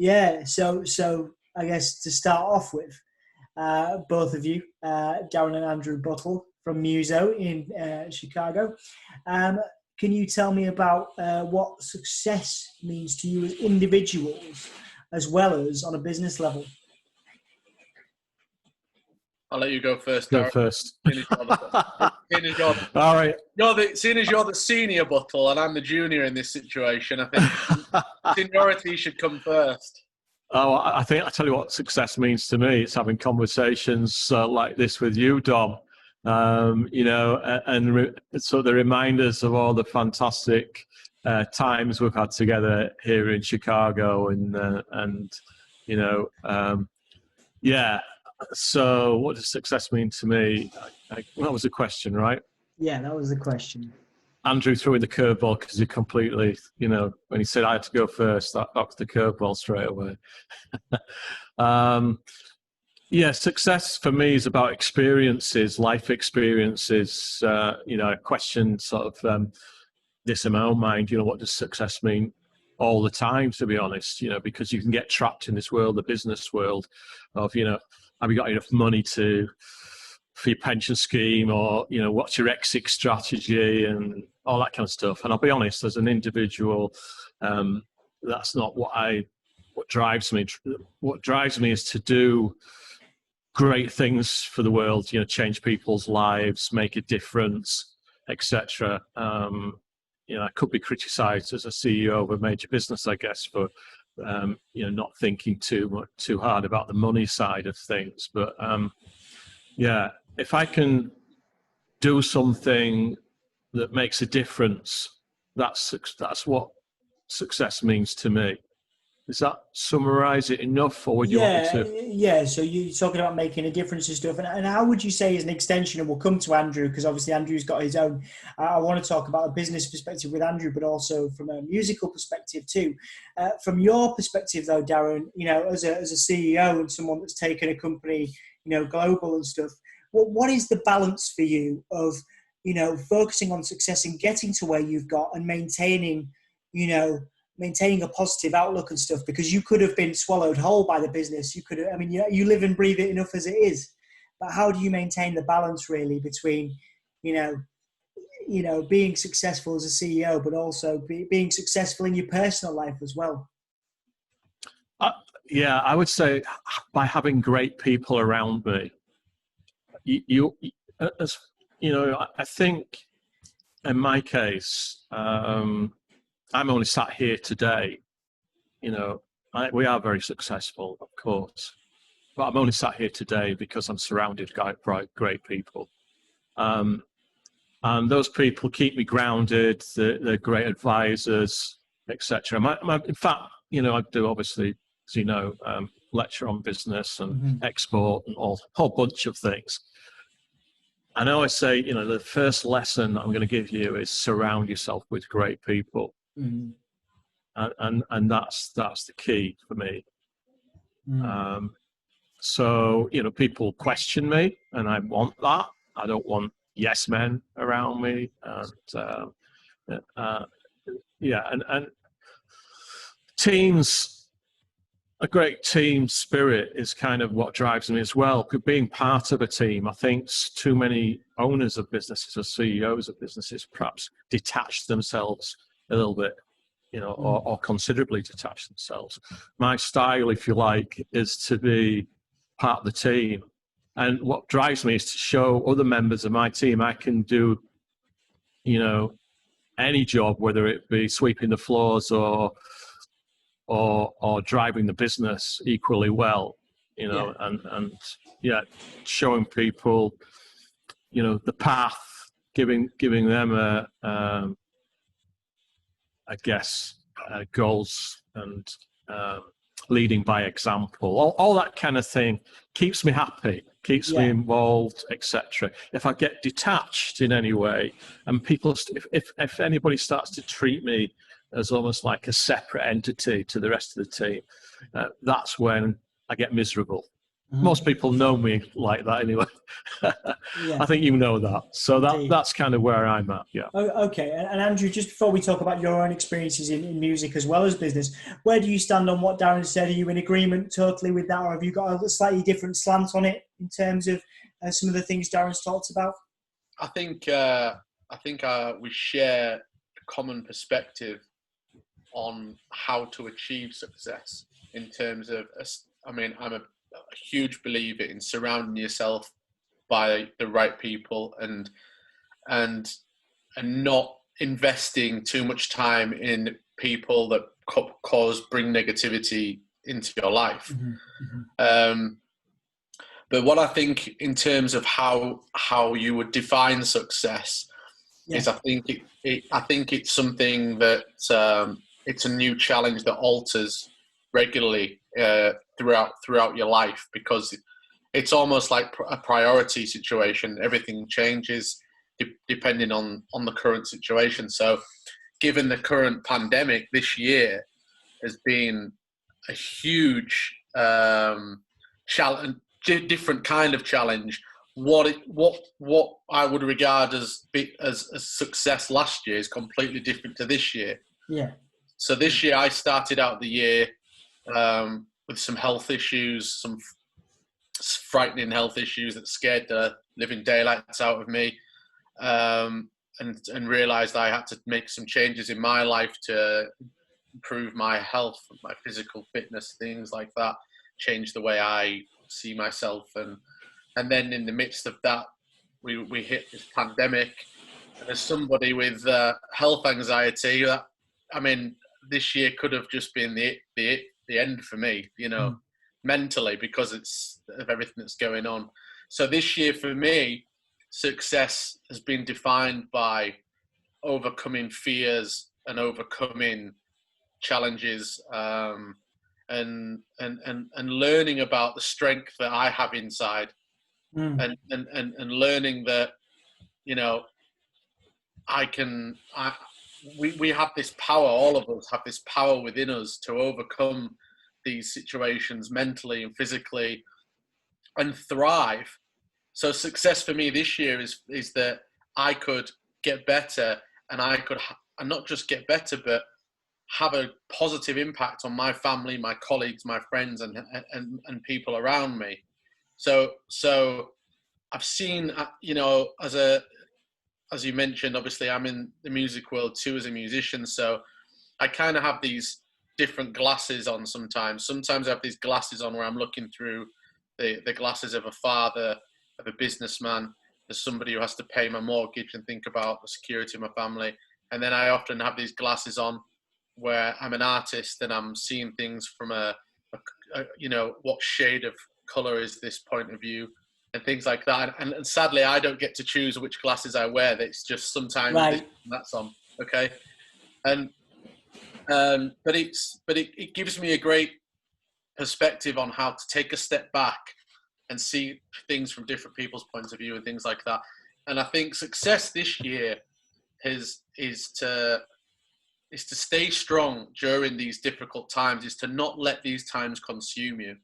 Yeah, so I guess to start off with, both of you, Darren and Andrew Buttle from Museo in Chicago. Can you tell me about what success means to you as individuals, as well as on a business level? I'll let you go first, Go Darren. first. All right. Seeing as you're the senior Buttle and I'm the junior in this situation, I think seniority should come first. Oh, I tell you what success means to me. It's having conversations like this with you, Dom. So the reminders of all the fantastic times we've had together here in Chicago, yeah. So what does success mean to me? That was the question, right? Yeah, that was the question. Andrew threw in the curveball because he completely, when he said I had to go first, that knocked the curveball straight away. Yeah, success for me is about experiences, life experiences. I questioned sort of this in my own mind, what does success mean all the time, to be honest, because you can get trapped in this world, the business world of, have you got enough money for your pension scheme, or, what's your exit strategy and all that kind of stuff. And I'll be honest, as an individual, that's not what drives me. What drives me is to do great things for the world, change people's lives, make a difference, etc. I could be criticized as a CEO of a major business, I guess, for not thinking too hard about the money side of things. But if I can do something that makes a difference, that's what success means to me. Does that summarize it enough, or would you want me to? Yeah, so you're talking about making a difference and stuff. And how would you say, as an extension, and we'll come to Andrew, because obviously Andrew's got his own, I want to talk about a business perspective with Andrew, but also from a musical perspective too. From your perspective though, Darren, as a CEO and someone that's taken a company, global and stuff, what is the balance for you of, focusing on success and getting to where you've got and maintaining a positive outlook and stuff, because you could have been swallowed whole by the business. You could have, you live and breathe it enough as it is, but how do you maintain the balance really between, being successful as a CEO, but also being successful in your personal life as well? I would say by having great people around me. I think in my case, I'm only sat here today. We are very successful, of course, but I'm only sat here today because I'm surrounded by great people. And those people keep me grounded. They're great advisors, etc. In fact, I do, obviously, as lecture on business and export and a whole bunch of things. And I always say, the first lesson I'm going to give you is surround yourself with great people. And that's the key for me. So people question me, and I want that. I don't want yes men around me, and teams. A great team spirit is kind of what drives me as well. Being part of a team, I think too many owners of businesses or CEOs of businesses perhaps detach themselves a little bit, or considerably detach themselves. My style, if you like, is to be part of the team. And what drives me is to show other members of my team I can do, any job, whether it be sweeping the floors or driving the business equally well, and showing people, the path, giving them goals, and leading by example. All that kind of thing keeps me happy, keeps me involved, etc. If I get detached in any way, and people, if anybody starts to treat me as almost like a separate entity to the rest of the team, that's when I get miserable. Most people know me like that anyway. Yeah. I think you know that. So Indeed. that's kind of where I'm at, yeah. Oh, okay. And Andrew, just before we talk about your own experiences in music as well as business, where do you stand on what Darren said? Are you in agreement totally with that, or have you got a slightly different slant on it in terms of some of the things Darren's talked about? I think we share a common perspective on how to achieve success in terms of, I mean, I'm a huge believer in surrounding yourself by the right people and not investing too much time in people that bring negativity into your life. But what I think in terms of how you would define success is, I think it's something that it's a new challenge that alters regularly throughout your life, because it's almost like a priority situation. Everything changes depending on the current situation. So given the current pandemic, this year has been a huge challenge, different kind of challenge. What I would regard as success last year is completely different to this year. Yeah. So this year I started out the year with some health issues, some frightening health issues that scared the living daylights out of me, and realized I had to make some changes in my life to improve my health, my physical fitness, things like that, change the way I see myself. And then in the midst of that, we hit this pandemic. And as somebody with health anxiety, I mean, this year could have just been the end for me, mentally, because of everything that's going on. So this year for me, success has been defined by overcoming fears and overcoming challenges, and learning about the strength that I have inside, and learning that, we have this power, all of us have this power within us to overcome these situations mentally and physically and thrive. So success for me this year is that I could get better, and I could and not just get better, but have a positive impact on my family, my colleagues, my friends, and people around me. So I've seen, as you mentioned, obviously I'm in the music world too as a musician. So I kind of have these different glasses on sometimes. Sometimes I have these glasses on where I'm looking through the glasses of a father, of a businessman, as somebody who has to pay my mortgage and think about the security of my family. And then I often have these glasses on where I'm an artist and I'm seeing things from what shade of color is this point of view and things like that. And sadly, I don't get to choose which glasses I wear. It's just sometimes that's on. Okay. But it gives me a great perspective on how to take a step back and see things from different people's points of view and things like that. And I think success this year is to stay strong during these difficult times, is to not let these times consume you.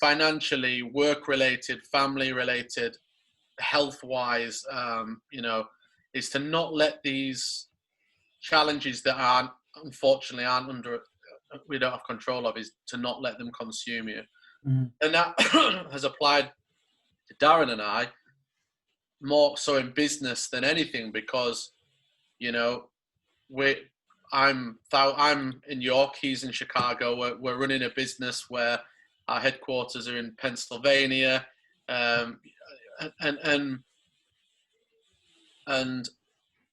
Financially, work-related, family-related, health-wise, is to not let these challenges that we don't have control of, is to not let them consume you. And that has applied to Darren and I more so in business than anything, because, I'm in York, he's in Chicago. We're running a business where our headquarters are in Pennsylvania, and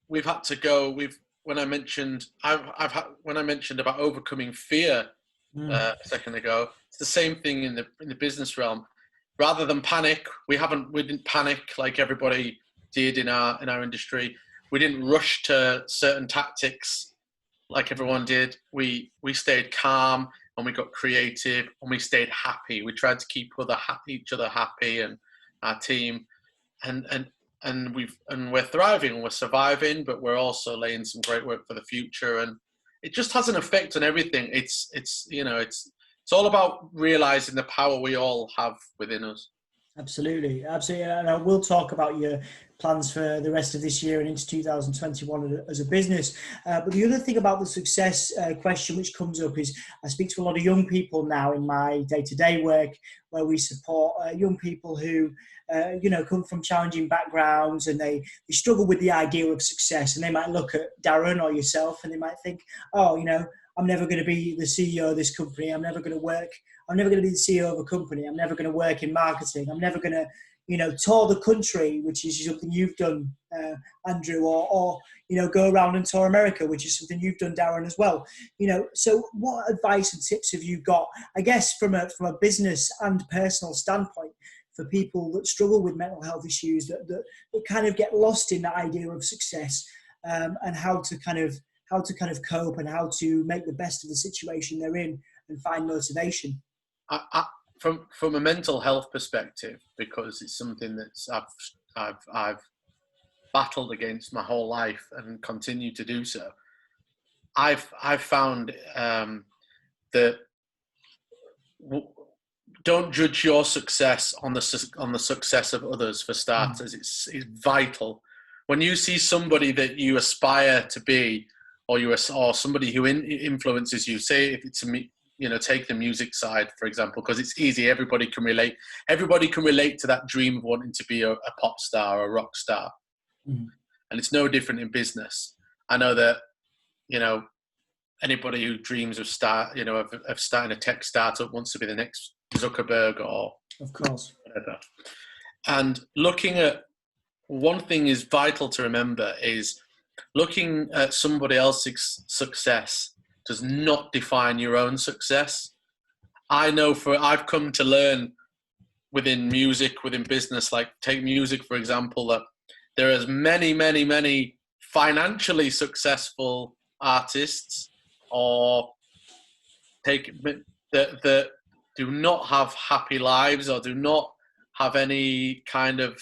we've had to go. When I mentioned about overcoming fear a second ago, it's the same thing in the business realm. Rather than panic, we didn't panic like everybody did in our industry. We didn't rush to certain tactics like everyone did. We stayed calm, and we got creative, and we stayed happy. We tried to keep each other happy, and our team, and we're thriving, we're surviving, but we're also laying some great work for the future. And it just has an effect on everything. It's it's all about realizing the power we all have within us. Absolutely, absolutely. And we'll talk about your plans for the rest of this year and into 2021 as a business. But the other thing about the success question which comes up is I speak to a lot of young people now in my day-to-day work, where we support young people who come from challenging backgrounds, and they struggle with the idea of success. And they might look at Darren or yourself and they might think, oh, I'm never going to be the CEO of this company. I'm never going to be the CEO of a company. I'm never going to work in marketing. I'm never going to, tour the country, which is something you've done, Andrew, or go around and tour America, which is something you've done, Darren, as well. So what advice and tips have you got, I guess, from a business and personal standpoint, for people that struggle with mental health issues, that kind of get lost in that idea of success, and how to kind of cope and how to make the best of the situation they're in and find motivation? From a mental health perspective, because it's something that I've battled against my whole life and continue to do so. I've found that don't judge your success on the success of others. For starters, it's vital. When you see somebody that you aspire to be, or somebody who influences you, say if it's take the music side, for example, because it's easy. Everybody can relate to that dream of wanting to be a pop star or a rock star. And it's no different in business. I know that, anybody who dreams of starting a tech startup wants to be the next Zuckerberg or, of course, whatever. And looking at one thing is vital to remember is looking at somebody else's success does not define your own success. I've come to learn within music, within business, like take music, for example, that there is many, many, many financially successful artists or that do not have happy lives or do not have any kind of,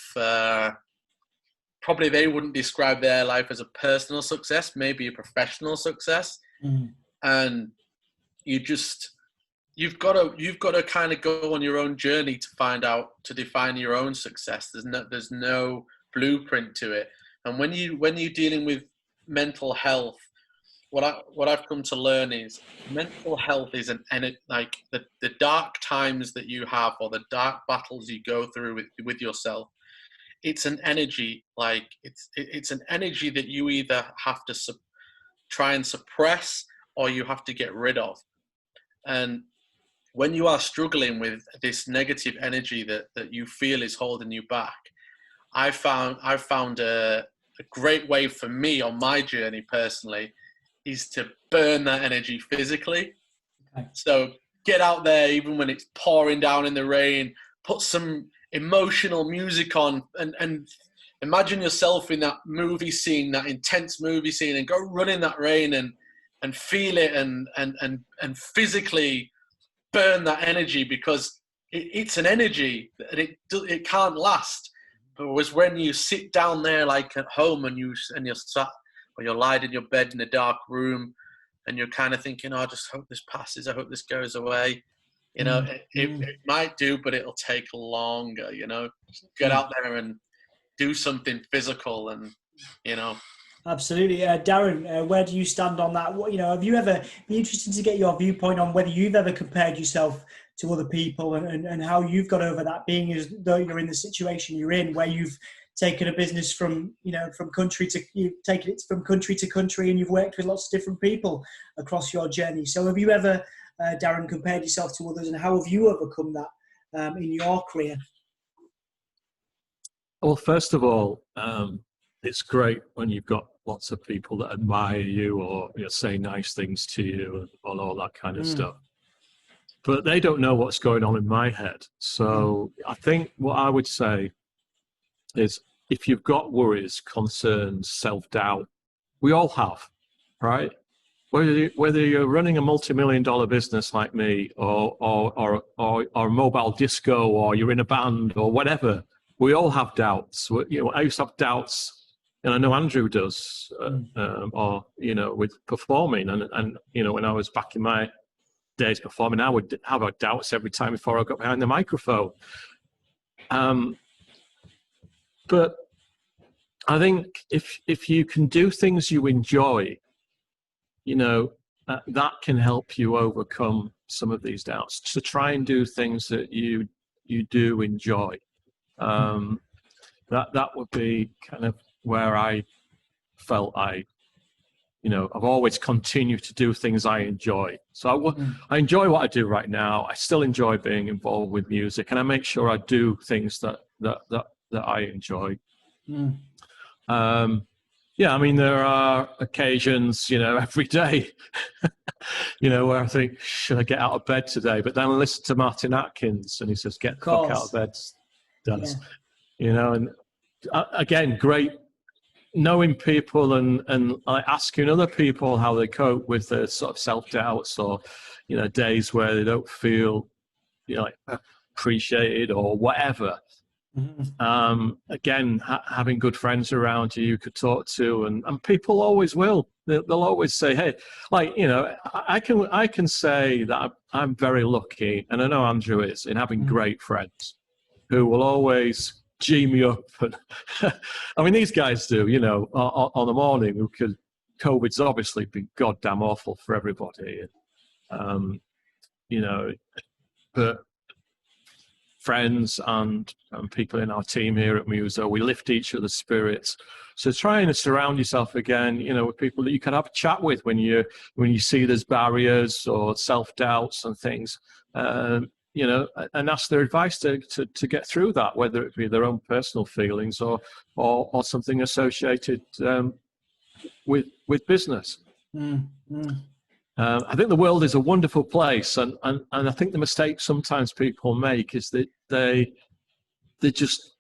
probably they wouldn't describe their life as a personal success, maybe a professional success. And you've got to kind of go on your own journey to define your own success. There's no blueprint to it. And when you're dealing with mental health, what I've come to learn is mental health is like the dark times that you have or the dark battles you go through with yourself. It's an energy, like it's an energy that you either have to try and suppress or you have to get rid of. And when you are struggling with this negative energy that you feel is holding you back, I've found a great way for me on my journey personally is to burn that energy physically. Okay. So get out there even when it's pouring down in the rain, put some emotional music on and imagine yourself in that movie scene, that intense movie scene, and go run in that rain and feel it and physically burn that energy, because it's an energy and it can't last. But it was when you sit down there like at home and you're sat or you're lying in your bed in a dark room and you're kind of thinking, oh, I just hope this passes, I hope this goes away. It might do, but it'll take longer, get out there and do something physical and, Absolutely. Darren, where do you stand on that? Have you ever be interested to get your viewpoint on whether you've ever compared yourself to other people and how you've got over that, being as though you're in the situation you're in, where you've taken a business from country to country and you've worked with lots of different people across your journey. So have you ever, Darren, compared yourself to others, and how have you overcome that in your career? Well, first of all, it's great when you've got lots of people that admire you or say nice things to you and all that kind of stuff. But they don't know what's going on in my head. So I think what I would say is if you've got worries, concerns, self-doubt, we all have, right? Whether you're running a multi-million-dollar business like me or a mobile disco, or you're in a band or whatever, we all have doubts. I used to have doubts, and I know Andrew does, with performing. And when I was back in my days performing, I would have doubts every time before I got behind the microphone. But I think if you can do things you enjoy, you know, that can help you overcome some of these doubts. To try and do things that you do enjoy. That would be kind of where I felt I've always continued to do things I enjoy. So I enjoy what I do right now. I still enjoy being involved with music, and I make sure I do things that I enjoy. Yeah, I mean, there are occasions, every day, where I think, should I get out of bed today? But then I listen to Martin Atkins, and he says, get the fuck out of bed, Dennis. Yeah. And again, great knowing people and asking other people how they cope with their sort of self-doubts or, days where they don't feel, appreciated or whatever. Again, having good friends around you could talk to, and people always will. They'll always say, hey, I can say that I'm very lucky, and I know Andrew is, in having great friends who will always G me up. And I mean, these guys do, on the morning, because COVID's obviously been goddamn awful for everybody. But friends and people in our team here at Muzo, we lift each other's spirits. So trying to surround yourself again, with people that you can have a chat with when you see there's barriers or self-doubts and things, and ask their advice to get through that, whether it be their own personal feelings or something associated with business. I think the world is a wonderful place, and I think the mistake sometimes people make is that they just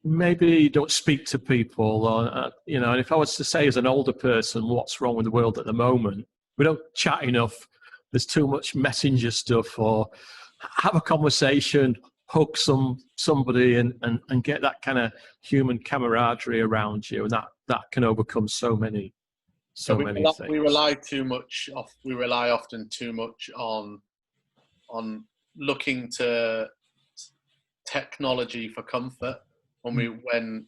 maybe don't speak to people, or and if I was to say as an older person what's wrong with the world at the moment, we don't chat enough. There's too much messenger stuff, or have a conversation, hug somebody, and get that kind of human camaraderie around you, and that can overcome so many things. We rely often too much on looking to technology for comfort when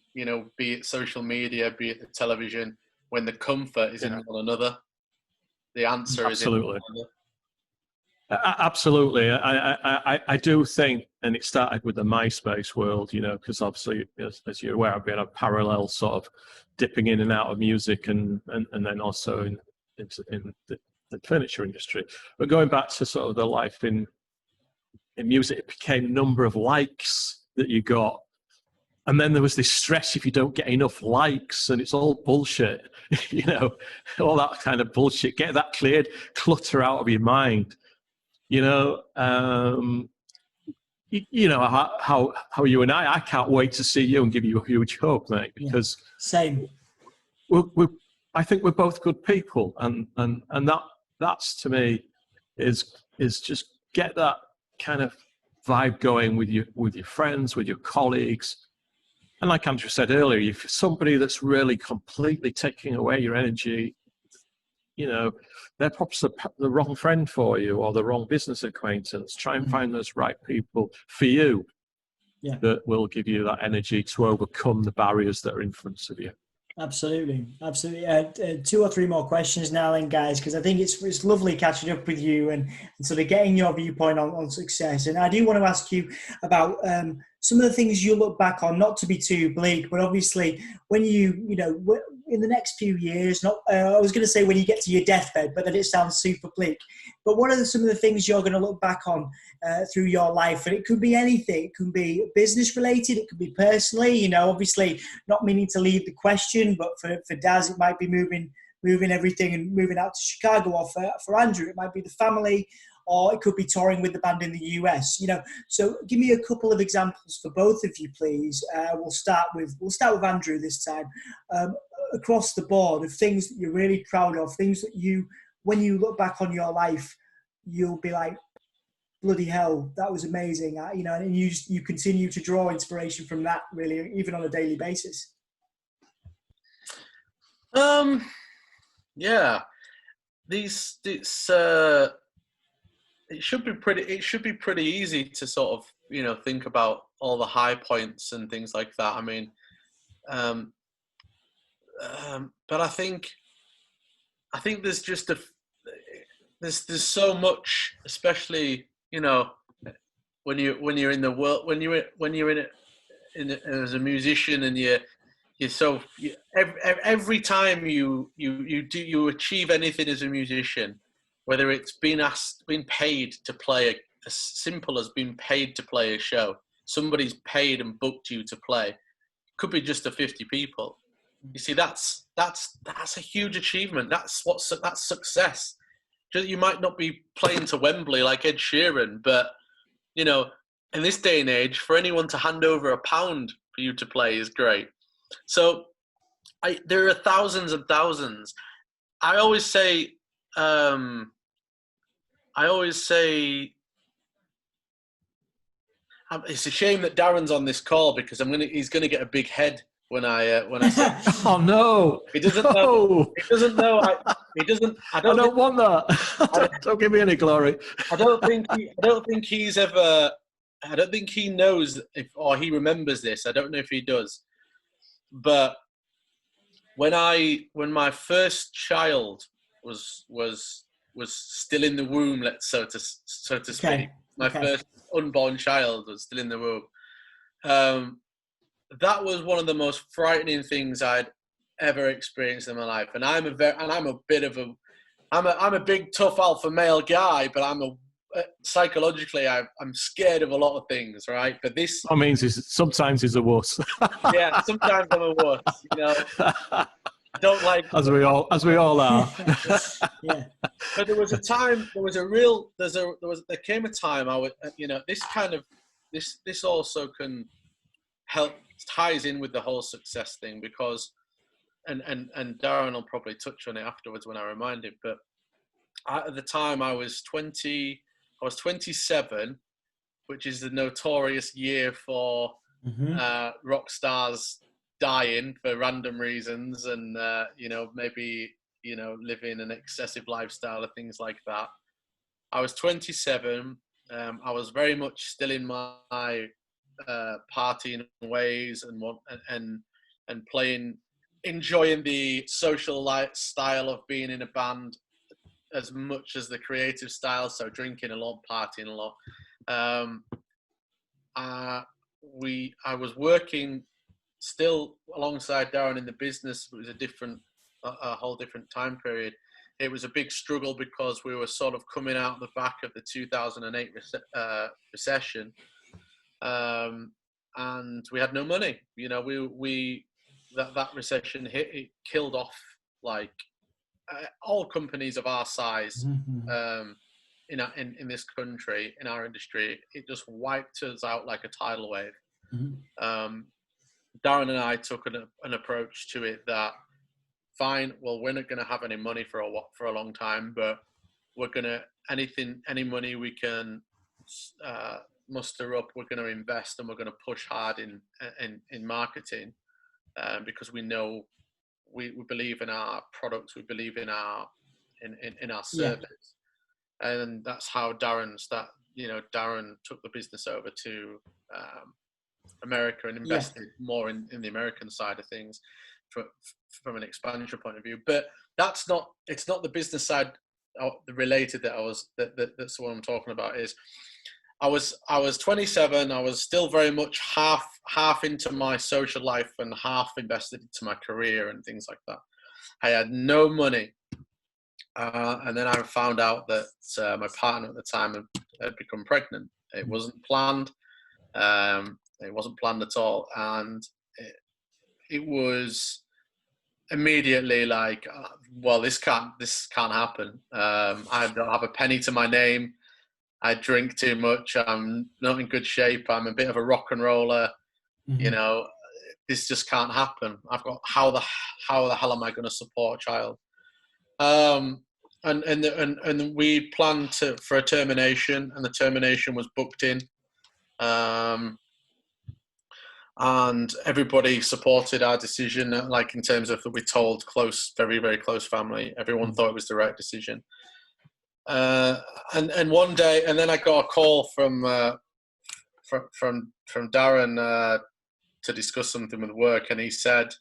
be it social media, be it the television, when the comfort is in one another. The answer is in one another. Absolutely. I do think, and it started with the MySpace world, because obviously, as you're aware, I've been a parallel sort of dipping in and out of music and then also in the furniture industry. But going back to sort of the life in music, it became number of likes that you got. And then there was this stress if you don't get enough likes, and it's all bullshit, all that kind of bullshit. Get that cleared, clutter out of your mind. How you and I can't wait to see you and give you a huge hug, mate, because same. I think we're both good people, and that's to me is just get that kind of vibe going with your friends, with your colleagues. And like Andrew said earlier, if you're somebody that's really completely taking away your energy, they're perhaps the wrong friend for you or the wrong business acquaintance. Try and find those right people for you that will give you that energy to overcome the barriers that are in front of you. Absolutely. 2 or 3 more questions now then, guys, because I think it's lovely catching up with you and sort of getting your viewpoint on success. And I do want to ask you about some of the things you look back on, not to be too bleak, but obviously when in the next few years, I was going to say when you get to your deathbed, but then it sounds super bleak. But what are some of the things you're going to look back on through your life? And it could be anything. It could be business related. It could be personally, obviously not meaning to lead the question, but for Daz, it might be moving everything and moving out to Chicago, or for Andrew, it might be the family, or it could be touring with the band in the US, So give me a couple of examples for both of you, please. We'll start with Andrew this time. Across the board of things that you're really proud of, things that when you look back on your life, you'll be like, bloody hell, that was amazing. And you continue to draw inspiration from that, really, even on a daily basis. Yeah, it should be pretty easy to sort of, you know, think about all the high points and things like that. I mean, but I think there's just there's so much, especially, you know, when you're in the world, when you're in it as a musician, and every time you achieve anything as a musician, whether it's been paid to play as simple as being paid to play a show, somebody's paid and booked you to play. It could be just 50 people. You see, that's a huge achievement. That's success. You might not be playing to Wembley like Ed Sheeran, but, you know, in this day and age, for anyone to hand over £1 for you to play is great. So there are thousands and thousands. I always say it's a shame that Darren's on this call, because he's gonna get a big head when I say. Oh no! He doesn't know. He doesn't know. He doesn't. I don't want that. Don't give me any glory. I don't think he's ever. I don't think he knows or he remembers this. I don't know if he does. But when my first child was still in the womb, so to speak, my first unborn child was still in the womb. That was one of the most frightening things I'd ever experienced in my life. And I'm a big tough alpha male guy, but psychologically I'm scared of a lot of things, right? But this means sometimes he's a wuss. Yeah, sometimes I'm a wuss, you know. I don't like, as we all are. Yeah. But there came a time I would, you know, this also can help, ties in with the whole success thing, because and Darren will probably touch on it afterwards when I remind him, but at the time I was 27, which is the notorious year for rock stars dying for random reasons, and you know, maybe, you know, living an excessive lifestyle or things like that. I was 27. I was very much still in my partying ways and playing, enjoying the social lifestyle of being in a band as much as the creative style. So drinking a lot, partying a lot. I was working still alongside Darren in the business. It was a whole different time period. It was a big struggle because we were sort of coming out the back of the 2008 recession. And we had no money. You know, that recession hit, it killed off like all companies of our size in this country, in our industry. It just wiped us out like a tidal wave. Darren and I took an approach to it that, fine, well, we're not going to have any money for a long time, but we're going to, any money we can muster up, we're going to invest, and we're going to push hard in marketing, because we know we believe in our products, we believe in our service. And that's how Darren took the business over to America and invested more in the American side of things from an expansion point of view. But it's not the business side related that's what I'm talking about. Is I was 27. I was still very much half into my social life and half invested into my career and things like that. I had no money, and then I found out that my partner at the time had become pregnant. It wasn't planned. It wasn't planned at all, and it was immediately like, well, this can't happen. I don't have a penny to my name. I drink too much. I'm not in good shape. I'm a bit of a rock and roller. You know, this just can't happen. I've got, how the hell am I going to support a child? And we planned for a termination, and the termination was booked in. And everybody supported our decision, like in terms of that we told very, very close family. Everyone thought it was the right decision. And one day, and then I got a call from Darren to discuss something with work, and he said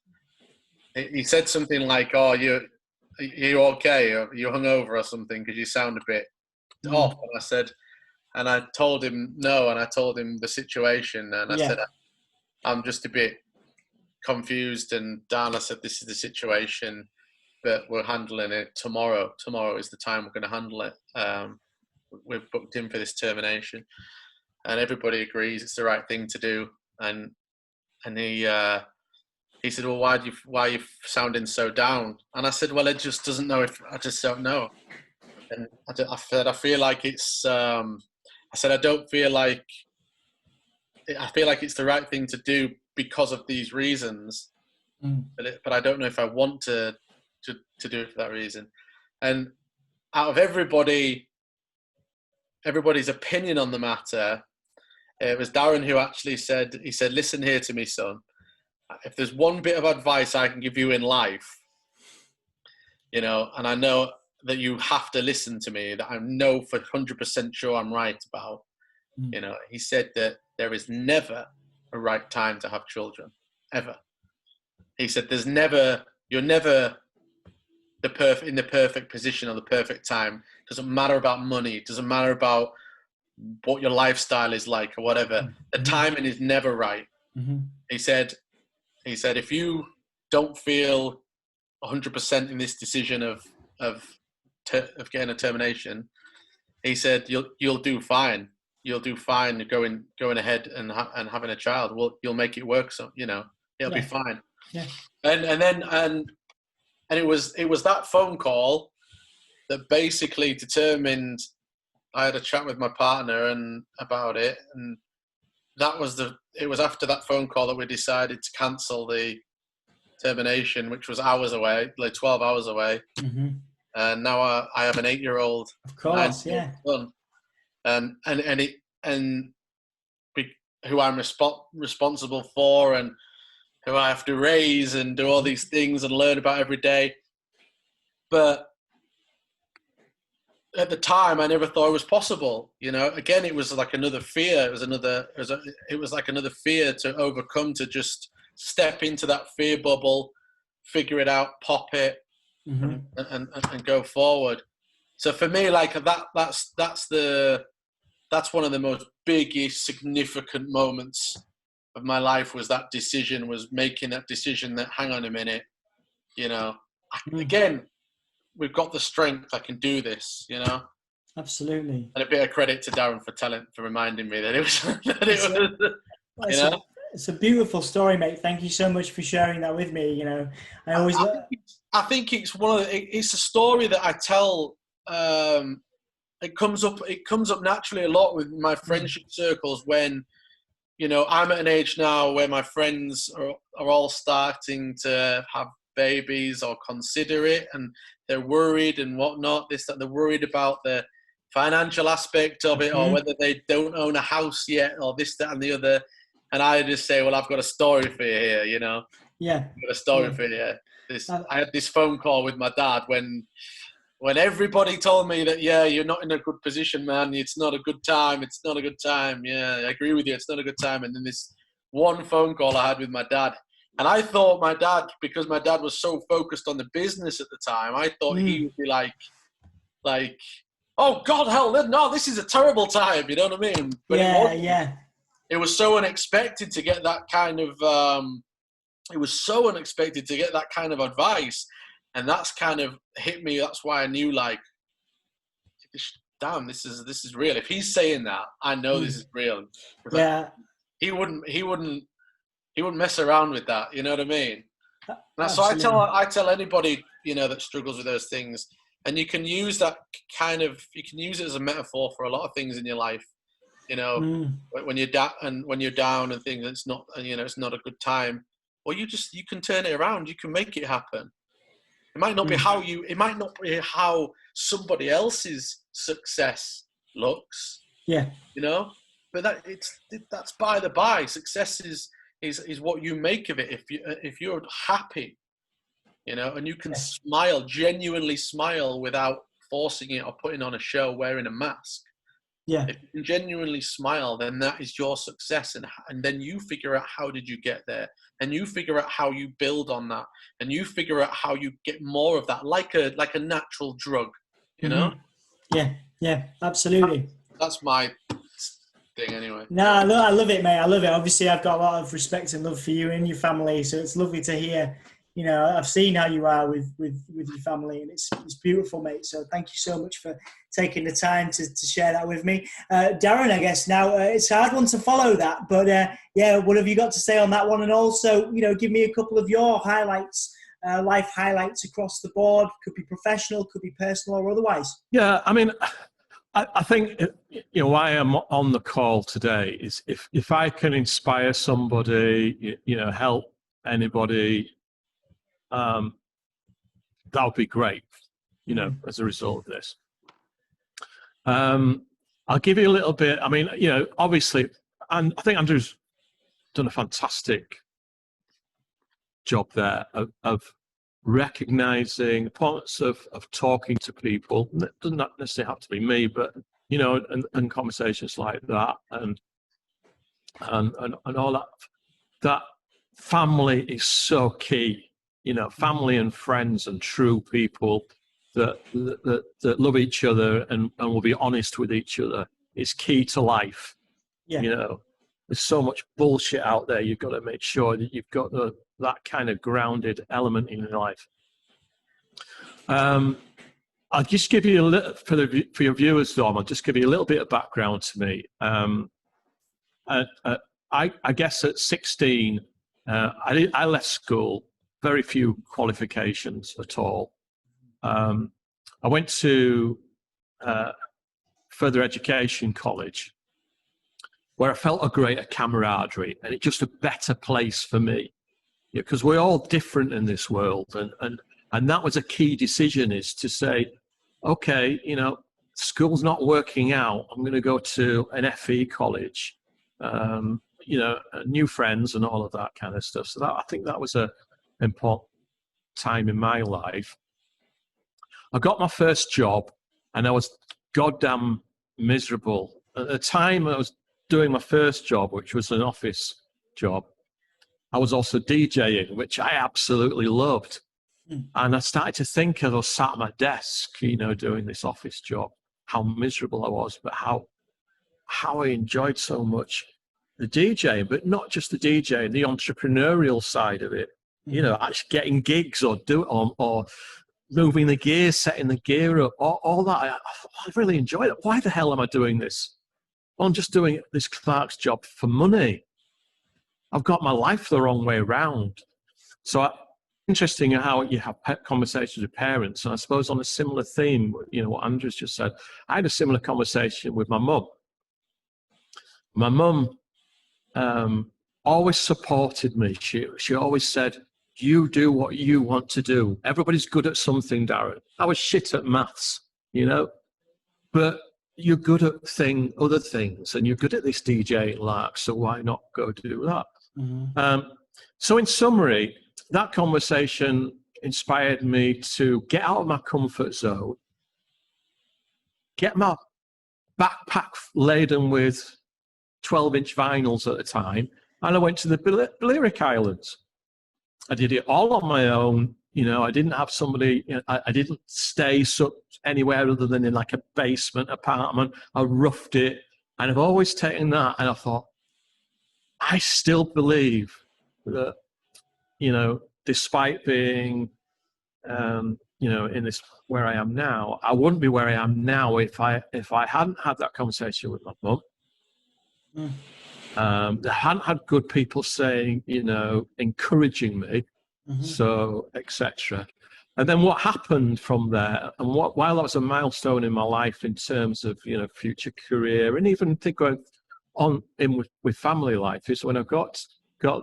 something like, "Oh, you okay? Are you hungover or something? Because you sound a bit off." And I said, and I told him no, and I told him the situation, and I said, "I'm just a bit confused." And Dan, I said, "This is the situation, but we're handling it tomorrow. Tomorrow is the time we're going to handle it. We're booked in for this termination." And everybody agrees it's the right thing to do. And he said, "Well, why are you sounding so down?" And I said, "Well, it just doesn't know I just don't know." And I said, "I feel like it's." I said, "I feel like it's the right thing to do because of these reasons, but I don't know if I want to do it for that reason." And out of everybody's opinion on the matter, it was Darren who actually said, "Listen here to me, son. If there's one bit of advice I can give you in life, and I know that you have to listen to me, that I know for 100% sure I'm right about, he said that there is never a right time to have children, ever." He said, you're never in the perfect position or the perfect time. It doesn't matter about money. It doesn't matter about what your lifestyle is like or whatever. The timing is never right. He said, if you don't feel 100% in this decision of getting a termination, he said, you'll do fine. You'll do fine going ahead and having a child. You'll make it work. So, it'll be fine. Yeah. And it was that phone call that basically determined. I had a chat with my partner about it, and it was after that phone call that we decided to cancel the termination, which was hours away, like 12 hours away. And now I have an 8-year-old, of course, son, who I'm responsible for, and who I have to raise and do all these things and learn about every day. But at the time, I never thought it was possible. Again, it was like another fear. It was like another fear to overcome, to just step into that fear bubble, figure it out, pop it, and go forward. So for me, like that's one of the most biggest, significant moments of my life. Was making that decision that, hang on a minute, again, we've got the strength. I can do this, Absolutely. And a bit of credit to Darren for reminding me that it was. It's a beautiful story, mate. Thank you so much for sharing that with me. I think it's it's a story that I tell. It comes up naturally a lot with my friendship circles when, I'm at an age now where my friends are all starting to have babies or consider it, and they're worried and whatnot. They're worried about the financial aspect of it, or whether they don't own a house yet, or this, that, and the other. And I just say, well, I've got a story for you here, Yeah. I've got a story for you here. I had this phone call with my dad when everybody told me that, you're not in a good position, man. It's not a good time. It's not a good time. Yeah, I agree with you. It's not a good time. And then this one phone call I had with my dad. And I thought my dad, because my dad was so focused on the business at the time, I thought he would be like, oh, God, hell, no, this is a terrible time. You know what I mean? But it was so unexpected to get that kind of, advice. And that's kind of hit me. That's why I knew, like, damn, this is real. If he's saying that, I know this is real. Yeah. He wouldn't mess around with that. You know what I mean? So I tell anybody, that struggles with those things, and you can use that you can use it as a metaphor for a lot of things in your life. When you're down and things, it's not a good time. Well, you can turn it around. You can make it happen. It might not be how somebody else's success looks. Yeah. But that's by the by. Success is what you make of it. If you're happy, and you can smile, genuinely smile without forcing it or putting on a show, wearing a mask. Yeah. If you can genuinely smile, then that is your success, and then you figure out how did you get there, and you figure out how you build on that, and you figure out how you get more of that, like a natural drug, you know? Yeah, absolutely. That's my thing anyway. No, I love it, mate. I love it. Obviously, I've got a lot of respect and love for you and your family, so it's lovely to hear. You know, I've seen how you are with your family, and it's beautiful, mate. So thank you so much for taking the time to share that with me. Darren, I guess now it's a hard one to follow that, but yeah, what have you got to say on that one? And also, you know, give me a couple of your highlights, life highlights across the board. Could be professional, could be personal, or otherwise. Yeah, I mean, I think, you know, why I'm on the call today is if I can inspire somebody, you know, help anybody, that would be great, you know, as a result of this. I'll give you a little bit. I mean, you know, obviously, and I think Andrew's done a fantastic job there of recognizing the importance of talking to people. It doesn't necessarily have to be me, but, you know, and conversations like that, and all that. That family is so key. You know, family and friends and true people that love each other and will be honest with each other is key to life. Yeah. You know, there's so much bullshit out there. You've got to make sure that you've got that kind of grounded element in your life. I'll just give you a little, for your viewers, Dom, I'll just give you a little bit of background to me. I guess at 16, I left school. Very few qualifications at all. I went to further education college, where I felt a greater camaraderie, and it's just a better place for me, because we're all different in this world, and that was a key decision, is to say, okay, you know, school's not working out. I'm going to go to an FE college, you know, new friends and all of that kind of stuff. So I think that was a important time in my life. I got my first job, and I was goddamn miserable. At the time I was doing my first job, which was an office job, I was also DJing, which I absolutely loved. And I started to think, as I was sat at my desk, you know, doing this office job, how miserable I was, but how I enjoyed so much the DJing, but not just the DJing, the entrepreneurial side of it. You know, actually getting gigs or moving the gear, setting the gear up, all that. I really enjoyed it. Why the hell am I doing this? Well, I'm just doing this clerk's job for money. I've got my life the wrong way around. So interesting how you have conversations with parents. And I suppose on a similar theme, you know, what Andrew's just said, I had a similar conversation with my mum. My mum always supported me. She always said, you do what you want to do. Everybody's good at something, Darren. I was shit at maths, you know, but you're good at other things, and you're good at this DJ lark, so why not go do that? So in summary, that conversation inspired me to get out of my comfort zone, get my backpack laden with 12-inch vinyls at the time, and I went to the Balearic Islands. I did it all on my own. You know, I didn't have somebody, you know, I didn't stay anywhere other than in like a basement apartment. I roughed it, and I've always taken that, and I thought, I still believe that, you know, despite being, you know, in this, where I am now, I wouldn't be where I am now if I hadn't had that conversation with my mum. I hadn't had good people saying, you know, encouraging me, so etc. And then what happened from there, and while that was a milestone in my life in terms of, you know, future career, and even going on in with family life, is when I got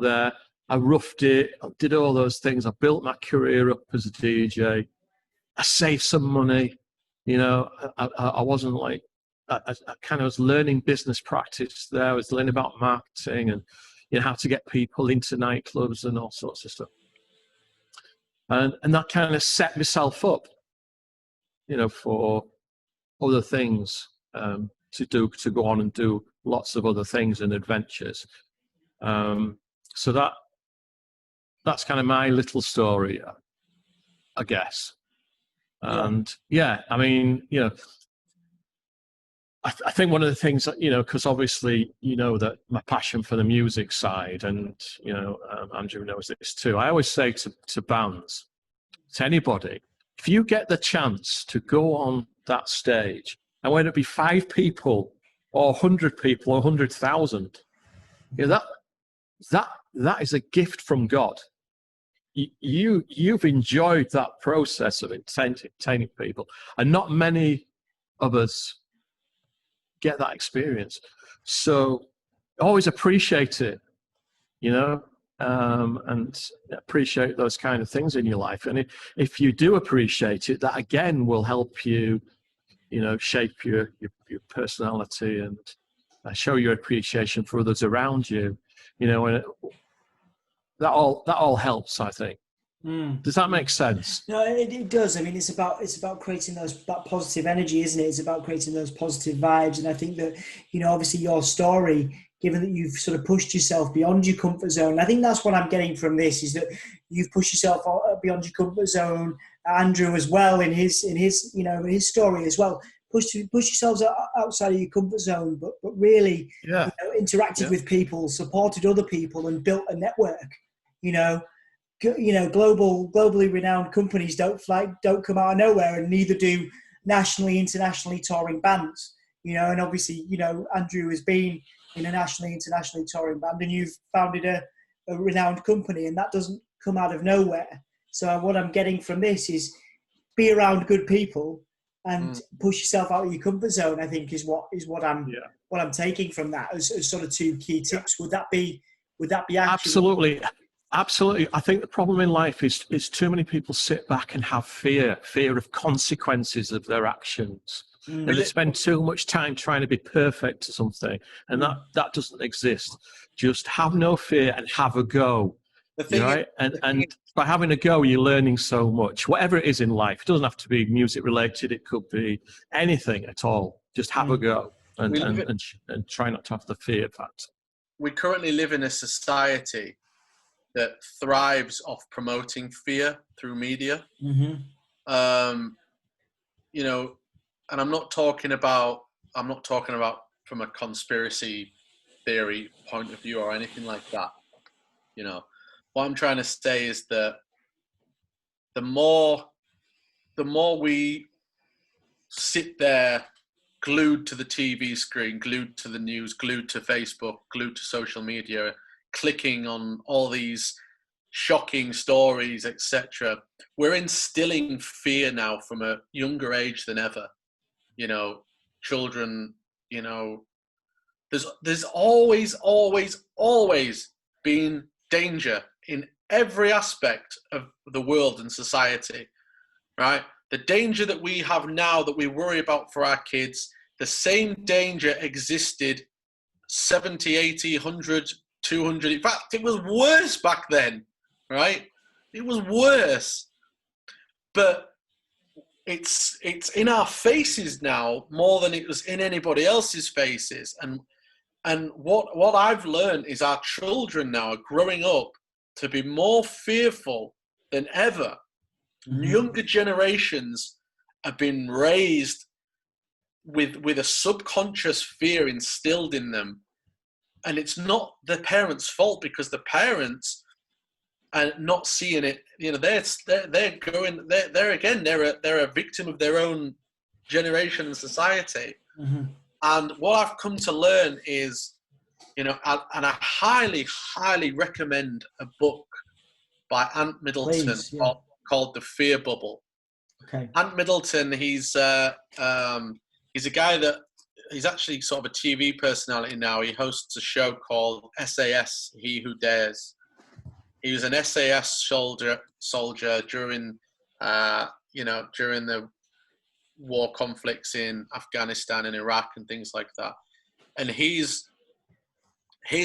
there, I roughed it, I did all those things, I built my career up as a DJ, I saved some money, you know, I wasn't like, I kind of was learning business practice there. I was learning about marketing and, you know, how to get people into nightclubs and all sorts of stuff. And that kind of set myself up. for other things, to go on and do lots of other things and adventures. So that's kind of my little story, I guess. And I mean, I think one of the things that, because obviously, that my passion for the music side, and, Andrew knows this too. I always say to bands, to anybody, if you get the chance to go on that stage, and whether it be 5 people or 100 people or 100,000, that is a gift from God. You've enjoyed that process of entertaining people, and not many of us get that experience. So always appreciate it, and appreciate those kind of things in your life. And if you do appreciate it, that again will help you, shape your personality and show your appreciation for others around you, and that all helps, I think. Does that make sense? No, it does. I mean, it's about creating that positive energy, isn't it? It's about creating those positive vibes. And I think that, obviously your story, given that you've sort of pushed yourself beyond your comfort zone, and I think that's what I'm getting from this, is that you've pushed yourself beyond your comfort zone. Andrew as well, in his his story as well, push yourselves outside of your comfort zone, but really interacted with people, supported other people, and built a network. Globally renowned companies don't come out of nowhere, and neither do internationally touring bands. And obviously, Andrew has been in a internationally touring band, and you've founded a renowned company, and that doesn't come out of nowhere. So what I'm getting from this is be around good people and push yourself out of your comfort zone, I think is what I'm taking from that as sort of 2 key tips. Would that be actually? Absolutely. I think the problem in life is too many people sit back and have fear of consequences of their actions. And they spend too much time trying to be perfect to something. And that doesn't exist. Just have no fear and have a go. Right? And by having a go, you're learning so much. Whatever it is in life, it doesn't have to be music related. It could be anything at all. Just have a go and try not to have the fear factor. We currently live in a society that thrives off promoting fear through media. And I'm not talking about from a conspiracy theory point of view or anything like that. What I'm trying to say is that the more we sit there glued to the TV screen, glued to the news, glued to Facebook, glued to social media, clicking on all these shocking stories, etc., we're instilling fear now from a younger age than ever. Children, there's always been danger in every aspect of the world and society, right? The danger that we have now that we worry about for our kids, the same danger existed 70, 80, 100, 200. In fact, it was worse back then, right? It was worse. But it's in our faces now more than it was in anybody else's faces. And what I've learned is our children now are growing up to be more fearful than ever. Younger generations have been raised with a subconscious fear instilled in them. And it's not the parents' fault, because the parents are not seeing it. They're a victim of their own generation and society. And what I've come to learn is, and I highly, highly recommend a book by Ant Middleton called The Fear Bubble. Okay. Ant Middleton, he's a guy that he's actually sort of a TV personality now. He hosts a show called SAS, He Who Dares. He was an SAS soldier during the war conflicts in Afghanistan and Iraq and things like that. And his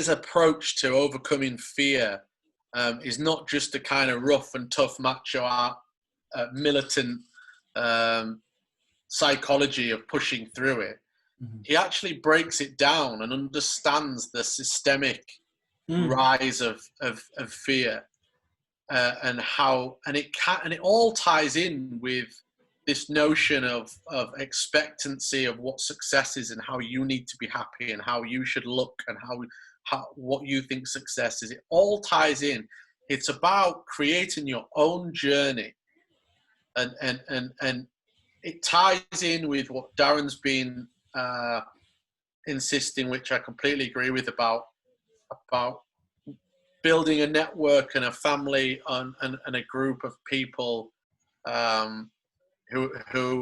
approach to overcoming fear is not just a kind of rough and tough macho militant psychology of pushing through it. He actually breaks it down and understands the systemic rise of fear, and it all ties in with this notion of expectancy of what success is and how you need to be happy and how you should look and how what you think success is. It all ties in. It's about creating your own journey, and it ties in with what Darren's been insisting, which I completely agree with, about building a network and a family and a group of people who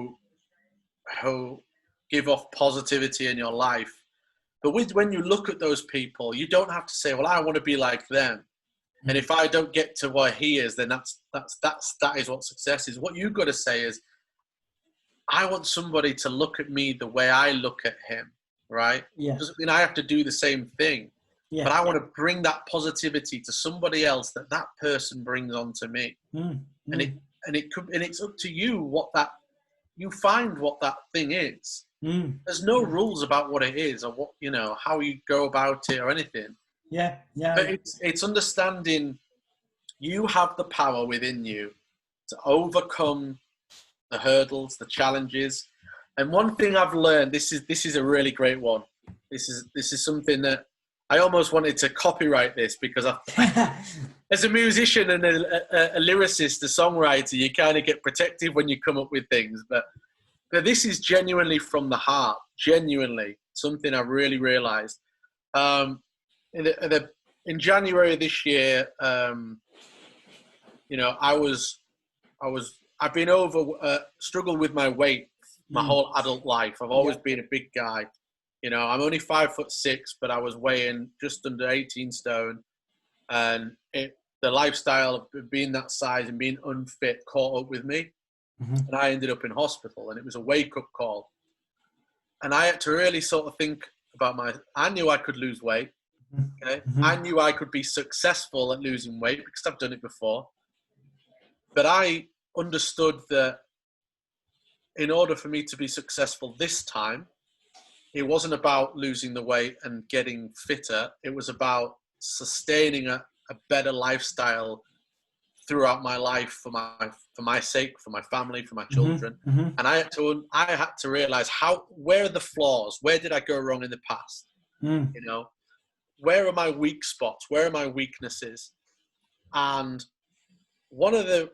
give off positivity in your life. But when you look at those people, you don't have to say, well, I want to be like them. And if I don't get to where he is, then that is what success is. What you've got to say is, I want somebody to look at me the way I look at him, right? Yeah. Doesn't mean I have to do the same thing. Yeah. But I want to bring that positivity to somebody else that person brings onto me. And it's up to you you find what that thing is. There's no rules about what it is or what, how you go about it or anything. Yeah. But it's understanding you have the power within you to overcome the hurdles, the challenges. And one thing I've learned, this is a really great one. This is something that I almost wanted to copyright this, because as a musician and a lyricist, a songwriter, you kind of get protective when you come up with things. But this is genuinely from the heart, genuinely something I really realized. In January of this year, I've been struggled with my weight my whole adult life. I've always been a big guy. I'm only 5'6", but I was weighing just under 18 stone, and the lifestyle of being that size and being unfit caught up with me, and I ended up in hospital, and it was a wake-up call. And I had to really sort of think about I knew I could lose weight. Okay, I knew I could be successful at losing weight because I've done it before, but I understood that in order for me to be successful this time, it wasn't about losing the weight and getting fitter. It was about sustaining a better lifestyle throughout my life for my sake, for my family, for my children. And I had to realize where are the flaws? Where did I go wrong in the past? Where are my weak spots? Where are my weaknesses? And one of the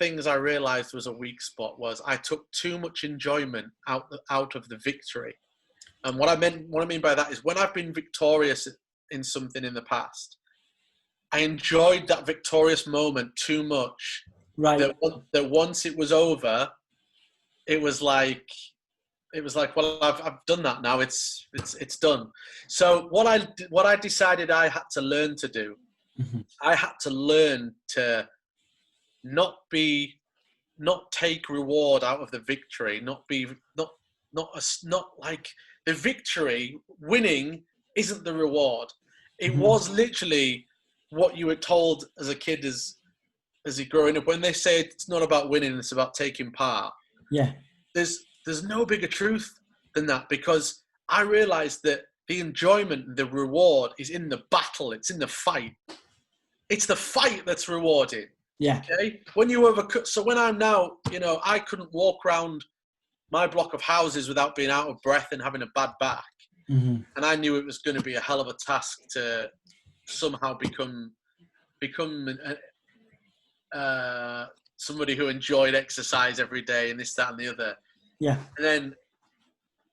things I realized was a weak spot was I took too much enjoyment out of the victory. And what I mean by that is, when I've been victorious in something in the past, I enjoyed that victorious moment too much. Right. That once it was over, it was like, well, I've done that now. It's done. So what I decided I had to learn to do, I had to learn to not take reward out of the victory, not like the victory. Winning isn't the reward. It was literally what you were told as a kid as you're growing up, when they say it's not about winning, it's about taking part. Yeah. There's no bigger truth than that, because I realized that the enjoyment, the reward is in the battle. It's in the fight. It's the fight that's rewarding. Yeah. Okay. When you overcome, so when I'm now, I couldn't walk around my block of houses without being out of breath and having a bad back. And I knew it was going to be a hell of a task to somehow become somebody who enjoyed exercise every day and this, that, and the other. Yeah. And then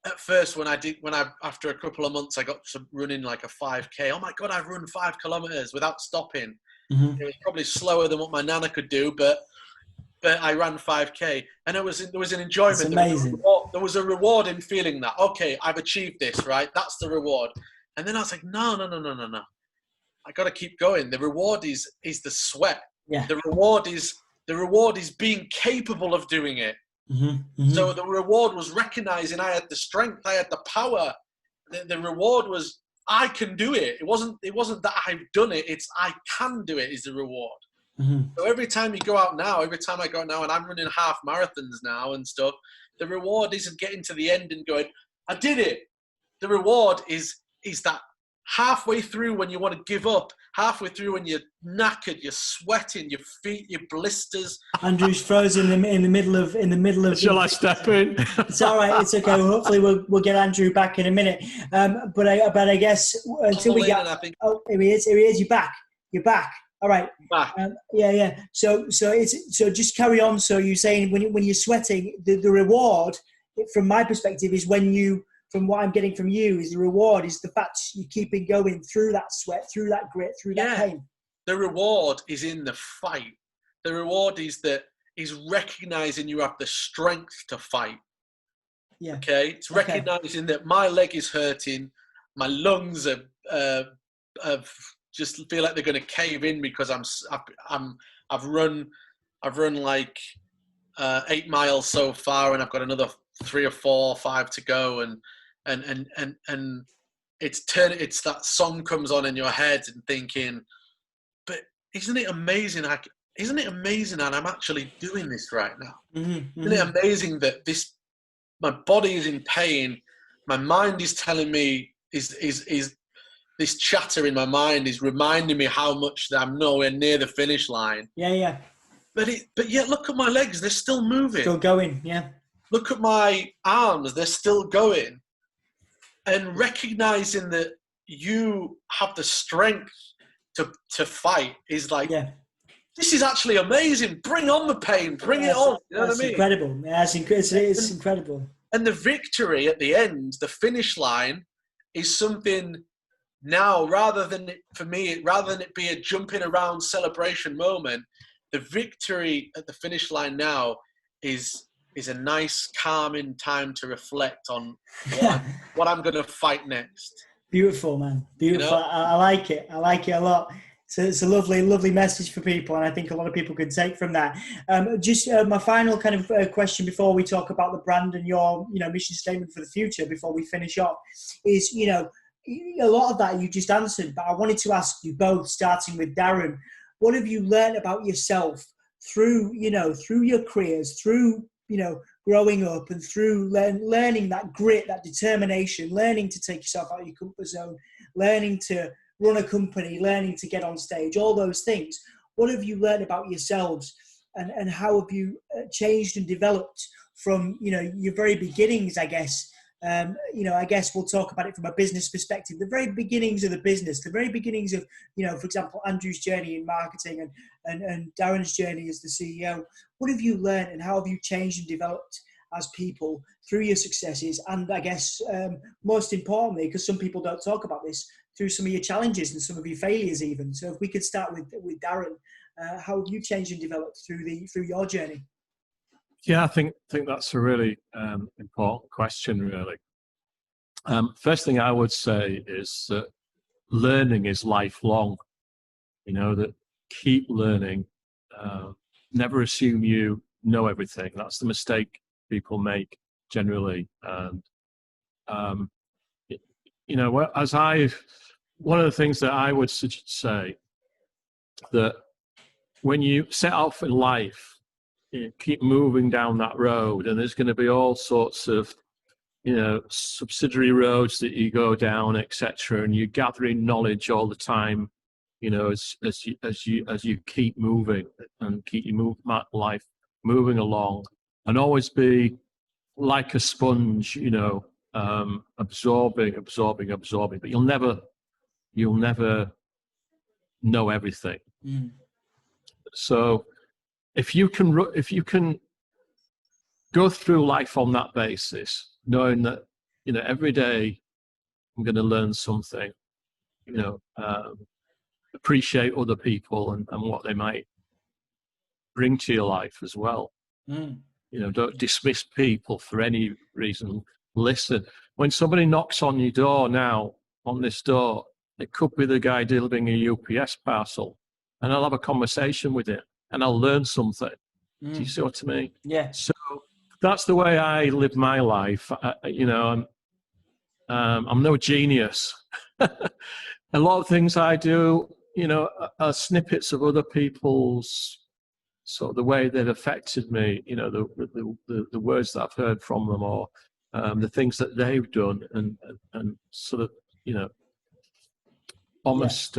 at first, after a couple of months, I got to running like a 5K. Oh my God, I've run 5 kilometers without stopping. It was probably slower than what my nana could do, but I ran 5K, and there was an enjoyment. That's amazing. There was a reward in feeling that, okay, I've achieved this, right? That's the reward. And then I was like, no. I got to keep going. The reward is the sweat. Yeah. The reward is being capable of doing it. So the reward was recognizing I had the strength, I had the power. The reward was, I can do it. It wasn't that I've done it. It's I can do it is the reward. So every time you go out now, every time I go out now, and I'm running half marathons now and stuff, the reward isn't getting to the end and going, I did it. The reward is that halfway through when you want to give up, halfway through when you're Knackered, you're sweating, your feet, your blisters. Andrew's frozen in the middle of. Shall I step in? It's all right. It's okay. Hopefully we'll get Andrew back in a minute. But I guess until we get. Oh, here he is. Here he is. You're back. You're back. All right. Back. Yeah. So just carry on. So you're saying when you're sweating, the reward, from my perspective, is when you. From what I'm getting from you, is the reward is the fact you're keeping going through that sweat, through that grit, through that pain. The reward is in the fight. The reward is recognizing you have the strength to fight. Yeah. Okay. It's recognizing that my leg is hurting, my lungs are just feel like they're going to cave in because I've run like 8 miles so far, and I've got another 3 or 4 or 5 to go, and it's that song comes on in your head and thinking, but isn't it amazing? Isn't it amazing that I'm actually doing this right now? Isn't it amazing that my body is in pain, my mind is telling me is this chatter in my mind is reminding me how much that I'm nowhere near the finish line. Yeah. But yet look at my legs, they're still moving. Still going, yeah. Look at my arms, they're still going. And recognizing that you have the strength to fight is like, this is actually amazing. Bring on the pain, bring it on. You know what I mean? Incredible. Yeah, it's incredible. And the victory at the end, the finish line, is something now, rather than it be a jumping around celebration moment, the victory at the finish line now is a nice, calming time to reflect on what I'm going to fight next. Beautiful, man. Beautiful. You know? I like it. I like it a lot. So it's a lovely, lovely message for people, and I think a lot of people can take from that. My final kind of question before we talk about the brand and your, mission statement for the future, before we finish up, is, a lot of that you just answered, but I wanted to ask you both, starting with Darren, what have you learned about yourself through your careers, through, growing up, and through learning that grit, that determination, learning to take yourself out of your comfort zone, learning to run a company, learning to get on stage, all those things. What have you learned about yourselves, and how have you changed and developed from, your very beginnings, I guess? I guess we'll talk about it from a business perspective, the very beginnings of the business, the very beginnings of, for example, Andrew's journey in marketing and Darren's journey as the CEO. What have you learned, and how have you changed and developed as people through your successes? And I guess most importantly, because some people don't talk about this, through some of your challenges and some of your failures even. So if we could start with Darren, how have you changed and developed through your journey? Yeah, I think that's a really important question, really. First thing I would say is that learning is lifelong. That keep learning. Never assume you know everything. That's the mistake people make generally. And one of the things that I would say, that when you set off in life, you keep moving down that road, and there's going to be all sorts of, subsidiary roads that you go down, etc. And you're gathering knowledge all the time, as you keep moving and keep your life moving along, and always be like a sponge, absorbing. But you'll never know everything. So if you can go through life on that basis, knowing that, every day I'm going to learn something, appreciate other people and what they might bring to your life as well. Don't dismiss people for any reason. Listen, when somebody knocks on your door now, on this door, it could be the guy delivering a UPS parcel, and I'll have a conversation with him and I'll learn something. Do you see what I mean? Yeah. So that's the way I live my life. I'm no genius. A lot of things I do, you know, are snippets of other people's sort of the way they've affected me, you know, the words that I've heard from them, or the things that they've done, and sort of, you know, almost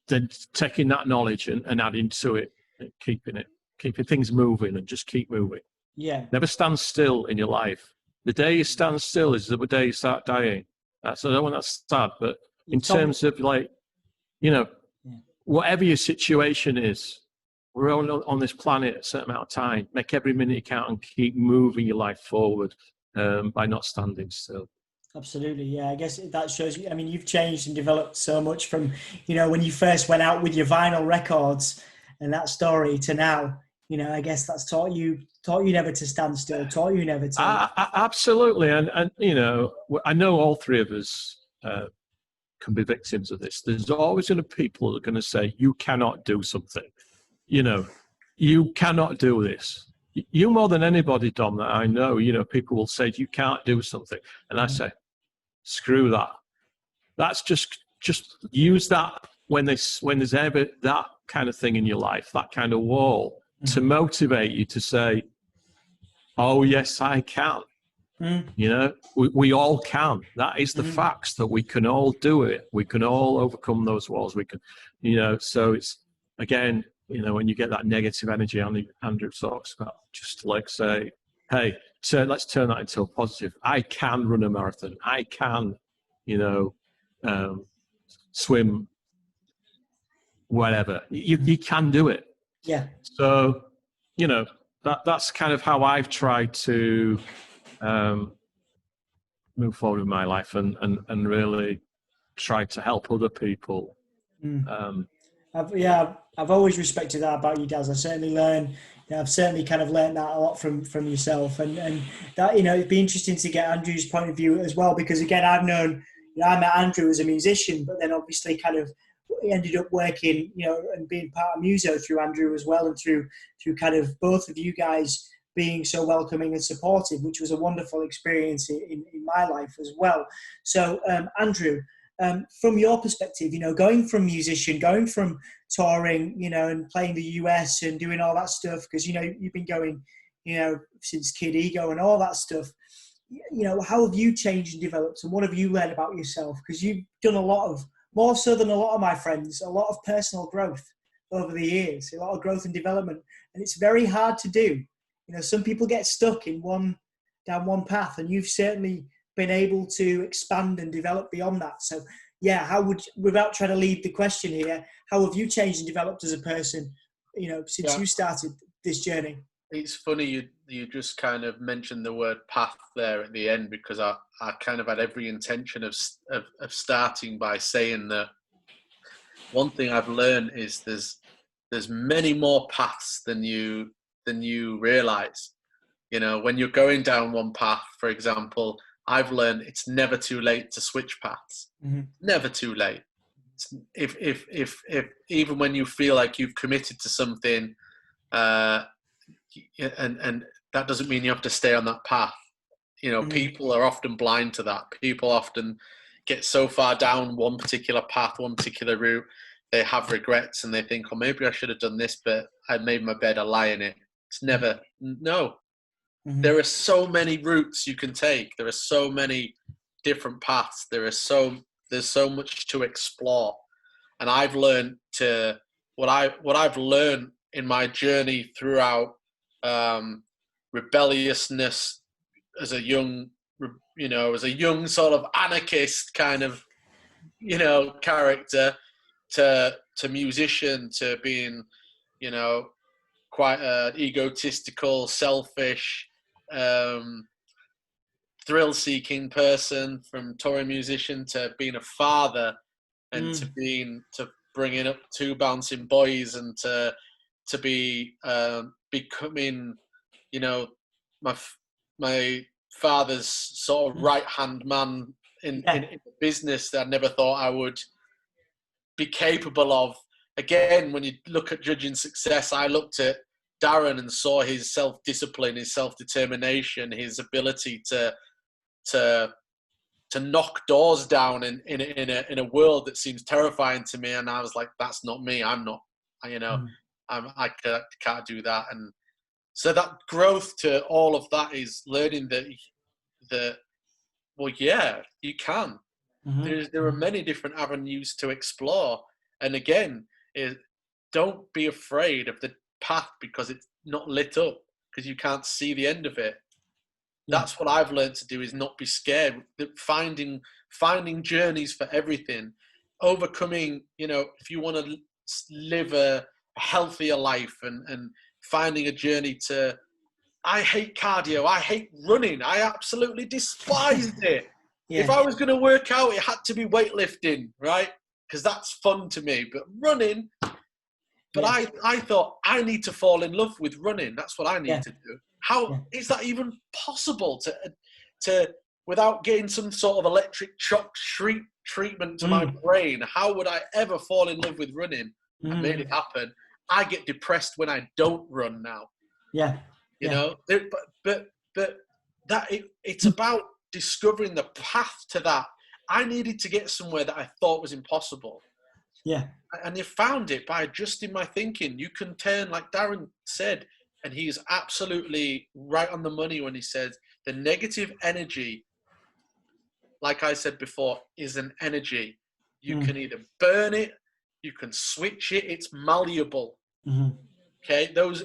then taking that knowledge and adding to it, and keeping things moving, and just keep moving. Yeah. Never stand still in your life. The day you stand still is the day you start dying. So I don't want that sad, but in terms of, like, you know, whatever your situation is, we're all on this planet a certain amount of time. Make every minute count and keep moving your life forward by not standing still. Absolutely. Yeah. I guess that shows you, I mean, you've changed and developed so much from, you know, when you first went out with your vinyl records and that story to now, you know, I guess that's taught you never to stand still, taught you never to. Absolutely. And, you know, I know all three of us can be victims of this. There's always going to be people that are going to say, you cannot do something. You know, you cannot do this. You more than anybody, Dom, that I know, you know, people will say, you can't do something. And I say, screw that. That's just use that when there's ever that kind of thing in your life, that kind of wall, to motivate you to say, oh, yes, I can. You know, we all can. That is the facts, that we can all do it. We can all overcome those walls. We can, you know, so it's, again, you know, when you get that negative energy, Andrew talks about, just like say, hey, let's turn that into a positive. I can run a marathon. I can, you know, swim, whatever. You can do it. Yeah. So, you know, that's kind of how I've tried to move forward in my life, and really try to help other people. I've always respected that about you, Daz. I certainly I've certainly kind of learned that a lot from yourself, and that, you know, it'd be interesting to get Andrew's point of view as well, because again, I've known, you know, I met Andrew as a musician, but then obviously kind of ended up working, you know, and being part of Muzo through Andrew as well, and through kind of both of you guys being so welcoming and supportive, which was a wonderful experience in my life as well. So, Andrew, from your perspective, you know, going from musician, going from touring, you know, and playing the US and doing all that stuff, because, you know, you've been going, you know, since Kid Ego and all that stuff, you know, how have you changed and developed, and what have you learned about yourself? Because you've done more so than a lot of my friends, a lot of personal growth over the years, a lot of growth and development, and it's very hard to do. You know, some people get stuck down one path, and you've certainly been able to expand and develop beyond that. So, yeah, without trying to lead the question here, how have you changed and developed as a person, you know, since you started this journey? It's funny you just kind of mentioned the word path there at the end, because I kind of had every intention of starting by saying that one thing I've learned is there's many more paths than you realize. You know, when you're going down one path, for example, I've learned it's never too late to switch paths. Never too late. If even when you feel like you've committed to something, and that doesn't mean you have to stay on that path. You know, people are often blind to that. People often get so far down one particular path, one particular route, they have regrets and they think, oh, maybe I should have done this, but I made my bed, I lie in it. It's never, no. There are so many routes you can take. There are so many different paths. There's so much to explore. And I've learned what I've learned in my journey throughout rebelliousness as a young sort of anarchist kind of, you know, character, to musician, to being, you know, quite an egotistical, selfish, thrill-seeking person, from touring musician to being a father, and to bringing up two bouncing boys, and to be becoming, you know, my father's sort of right-hand man in business that I never thought I would be capable of. Again, when you look at judging success, I looked at Darren and saw his self-discipline, his self-determination, his ability to knock doors down in a world that seems terrifying to me. And I was like, that's not me. I'm not, you know, I can't do that. And so that growth to all of that is learning that well, yeah, you can. There are many different avenues to explore. And again, don't be afraid of the path because it's not lit up, because you can't see the end of it. That's what I've learned to do, is not be scared. Finding journeys for everything, overcoming, you know, if you want to live a healthier life, and finding a journey to, I hate cardio, I hate running, I absolutely despised it. If I was going to work out, it had to be weightlifting, right? Because that's fun to me. But running, I thought, I need to fall in love with running. That's what I need to do. How is that even possible to without getting some sort of electric shock treatment to my brain? How would I ever fall in love with running? I made it happen. I get depressed when I don't run now. You know, but that it's about discovering the path to that. I needed to get somewhere that I thought was impossible. And you found it by adjusting my thinking. You can turn, like Darren said, and he's absolutely right on the money when he says the negative energy, like I said before, is an energy. You can either burn it, you can switch it, it's malleable. Okay, those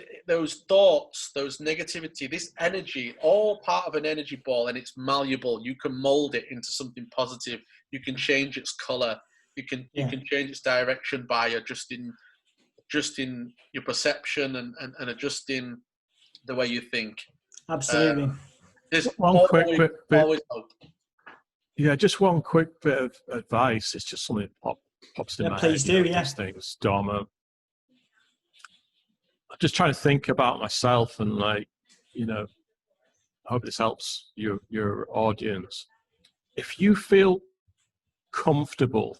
thoughts, those negativity, this energy, all part of an energy ball, and it's malleable. You can mold it into something positive. You can change its color. You can change its direction by adjusting your perception and adjusting the way you think. Absolutely. There's one quick bit. Always hope. Yeah, just one quick bit of advice. It's just something that pops in my head. Please do. These things, Dom. I'm just trying to think about myself, and like, you know, I hope this helps your audience. If you feel comfortable,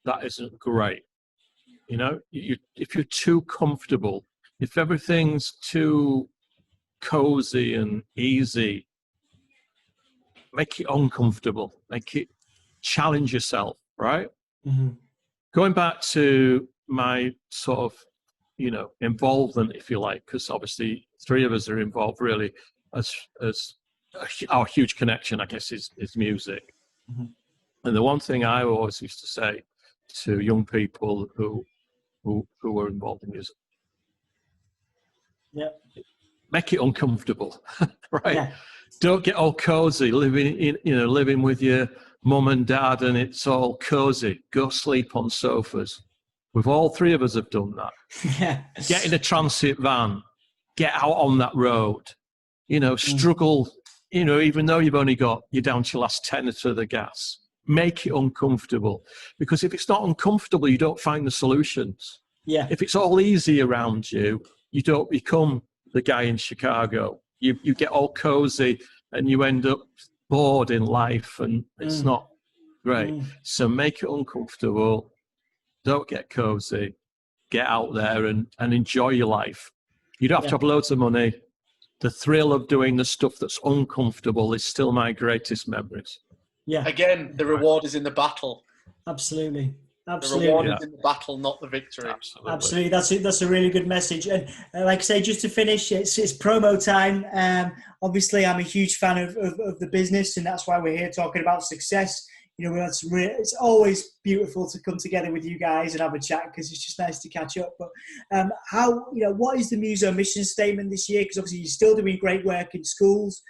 that isn't great. You know, if you're too comfortable, if everything's too cozy and easy, make it uncomfortable. Challenge yourself, right? Going back to my sort of, you know, involvement, if you like, because obviously three of us are involved really, as our huge connection, I guess, is music. And the one thing I always used to say to young people who were involved in music, make it uncomfortable, right? Don't get all cozy, living with your mum and dad and it's all cozy. Go sleep on sofas. We've all three of us have done that. Get in a transit van, get out on that road, you know, struggle, you know, even though you're down to your last tenner to the gas. Make it uncomfortable, because if it's not uncomfortable, you don't find the solutions. If it's all easy around you, you don't become the guy in Chicago. You get all cozy and you end up bored in life, and it's not great. So make it uncomfortable. Don't get cozy. Get out there and enjoy your life. You don't have to have loads of money. The thrill of doing the stuff that's uncomfortable is still my greatest memories. Again, the reward is in the battle. Absolutely. The reward is in the battle, not the victory. Absolutely. That's a really good message. And like I say, just to finish, it's promo time. Obviously, I'm a huge fan of the business, and that's why we're here talking about success. You know, it's always beautiful to come together with you guys and have a chat, because it's just nice to catch up. But what is the Muzo mission statement this year? Because obviously you're still doing great work in schools,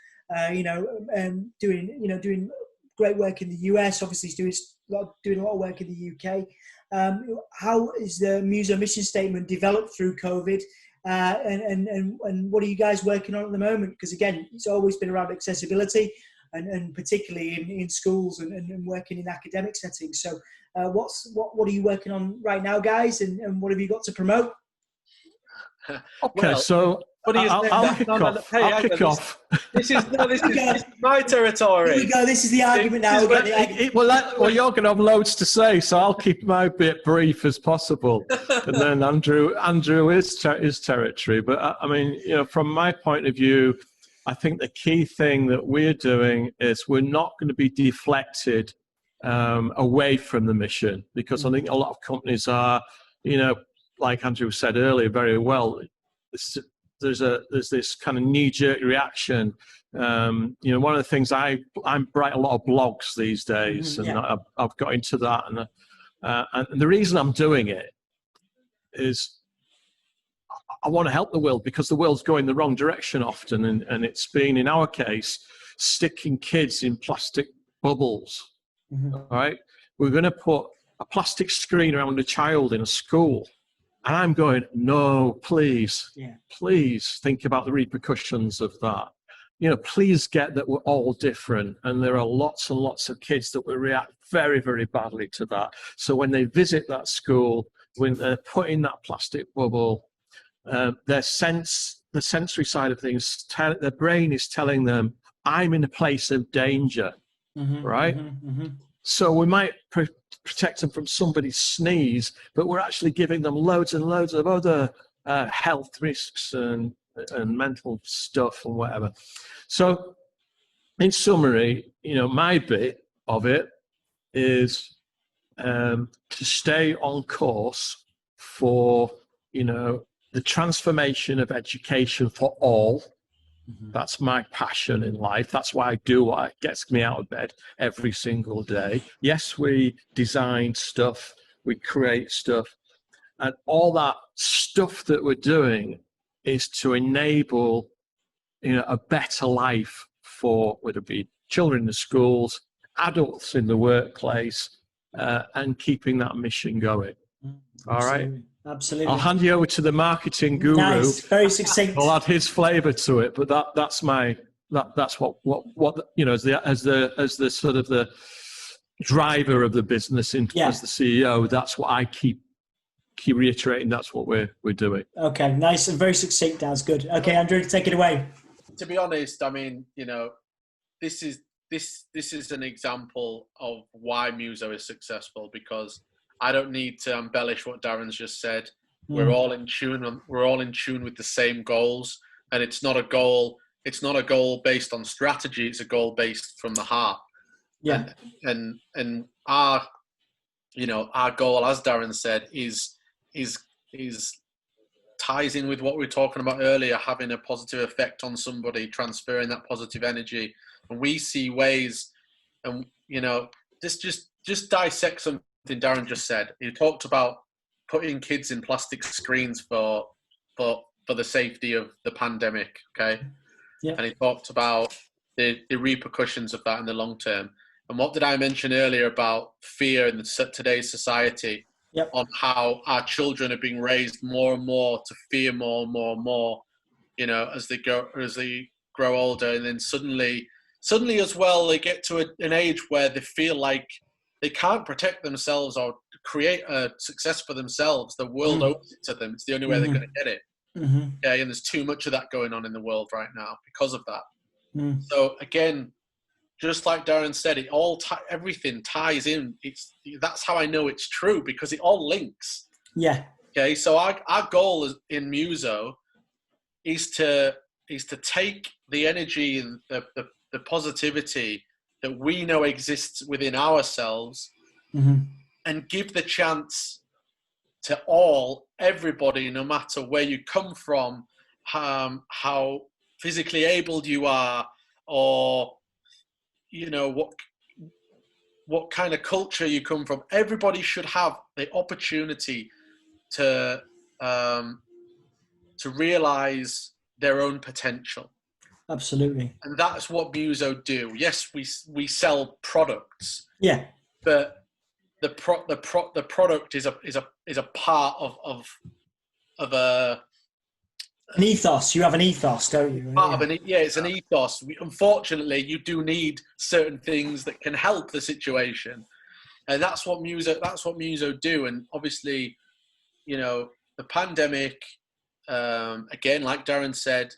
doing great work in the US. Obviously he's doing a lot of work in the UK. How is the Muzo mission statement developed through COVID? And what are you guys working on at the moment? Because again, it's always been around accessibility, and particularly in schools and working in academic settings. So what are you working on right now, guys? And what have you got to promote? Okay, so I'll kick off. This is my territory. Here we go. This is the argument now. Well, you're going to have loads to say, so I'll keep my bit brief as possible. And then Andrew is his territory. But I mean, you know, from my point of view, I think the key thing that we're doing is we're not going to be deflected away from the mission, because I think a lot of companies are, you know, like Andrew said earlier very well, there's this kind of knee-jerk reaction. You know, one of the things I write a lot of blogs these days, and I've got into that, and the reason I'm doing it is I want to help the world, because the world's going the wrong direction often, and it's been, in our case, sticking kids in plastic bubbles. All right, we're going to put a plastic screen around a child in a school, and I'm going, no, please, please think about the repercussions of that. You know, please get that we're all different, and there are lots and lots of kids that will react very, very badly to that. So when they visit that school, when they're put in that plastic bubble, the sensory side of things, their brain is telling them, I'm in a place of danger, right? So we might protect them from somebody's sneeze, but we're actually giving them loads and loads of other health risks and mental stuff and whatever. So in summary, you know, my bit of it is to stay on course for, you know, the transformation of education for all. That's my passion in life. That's why I do what gets me out of bed every single day. Yes, we design stuff, we create stuff, and all that stuff that we're doing is to enable, you know, a better life for, whether it be children in the schools, adults in the workplace, and keeping that mission going. All right. Absolutely. I'll hand you over to the marketing guru. Nice, very succinct. I'll add his flavour to it, but that's what you know, as the sort of the driver of the business, as the CEO. That's what I keep reiterating. That's what we're doing. Okay, nice and very succinct. That's good. Okay, Andrew, take it away. To be honest, I mean, you know, this is an example of why Muzo is successful, because I don't need to embellish what Darren's just said. We're all in tune. We're all in tune with the same goals, and it's not a goal based on strategy. It's a goal based from the heart. Yeah. And our goal, as Darren said, is ties in with what we were talking about earlier, having a positive effect on somebody, transferring that positive energy. And we see ways, and you know, just dissect something Darren just said. He talked about putting kids in plastic screens for the safety of the pandemic, okay? Yeah. And he talked about the repercussions of that in the long term. And what did I mention earlier about fear in today's society? Yep. On how our children are being raised more and more to fear more and more and more, you know, as they grow older, and then suddenly as well, they get to an age where they feel like they can't protect themselves or create a success for themselves. The world owes it to them. It's the only way they're going to get it. Okay, and there's too much of that going on in the world right now because of that. So again, just like Darren said, everything ties in. That's how I know it's true, because it all links. Yeah. Okay, so our goal in Muzo is to take the energy and the positivity that we know exists within ourselves, and give the chance to everybody, no matter where you come from, how physically abled you are, or you know what kind of culture you come from. Everybody should have the opportunity to realize their own potential. Absolutely. And that's what Muzo do. Yes, we sell products. Yeah. But the product is a part of an ethos. You have an ethos, don't you? It's an ethos. Unfortunately, you do need certain things that can help the situation, and that's what Muzo do. And obviously, you know, the pandemic, again, like Darren said,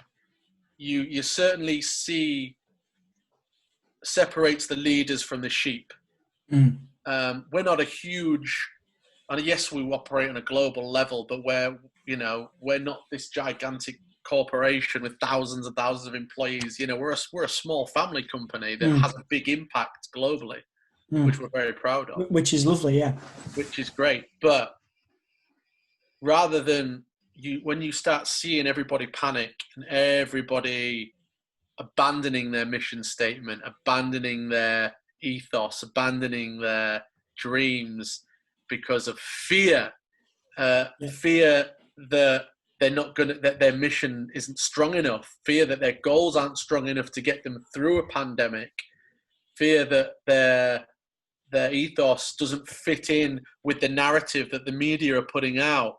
you certainly see separates the leaders from the sheep. We're not a huge, and yes, we operate on a global level, but we're not this gigantic corporation with thousands and thousands of employees. You know, we're a small family company that has a big impact globally, which we're very proud of. Which is lovely, yeah. Which is great. But rather than when you start seeing everybody panic and everybody abandoning their mission statement, abandoning their ethos, abandoning their dreams because of fear, fear that they're not that their mission isn't strong enough, fear that their goals aren't strong enough to get them through a pandemic, fear that their ethos doesn't fit in with the narrative that the media are putting out.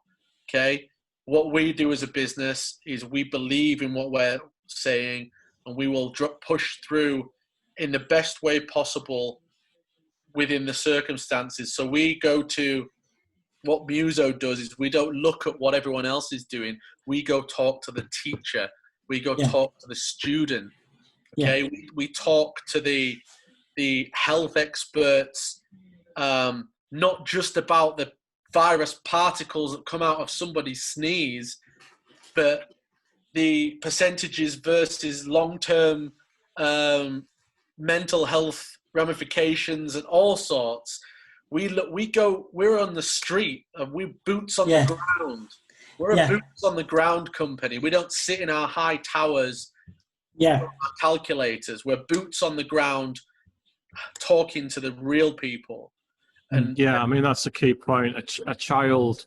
Okay, what we do as a business is we believe in what we're saying, and we will push through in the best way possible within the circumstances. So we go to what Muzo does is we don't look at what everyone else is doing. We go talk to the teacher. We go talk to the student. Okay, we talk to the health experts, not just about the virus particles that come out of somebody's sneeze, but the percentages versus long-term mental health ramifications and all sorts. We're on the street and we're boots on the ground. We're a boots on the ground company. We don't sit in our high towers, our calculators. We're boots on the ground, talking to the real people. And I mean, that's a key point. A child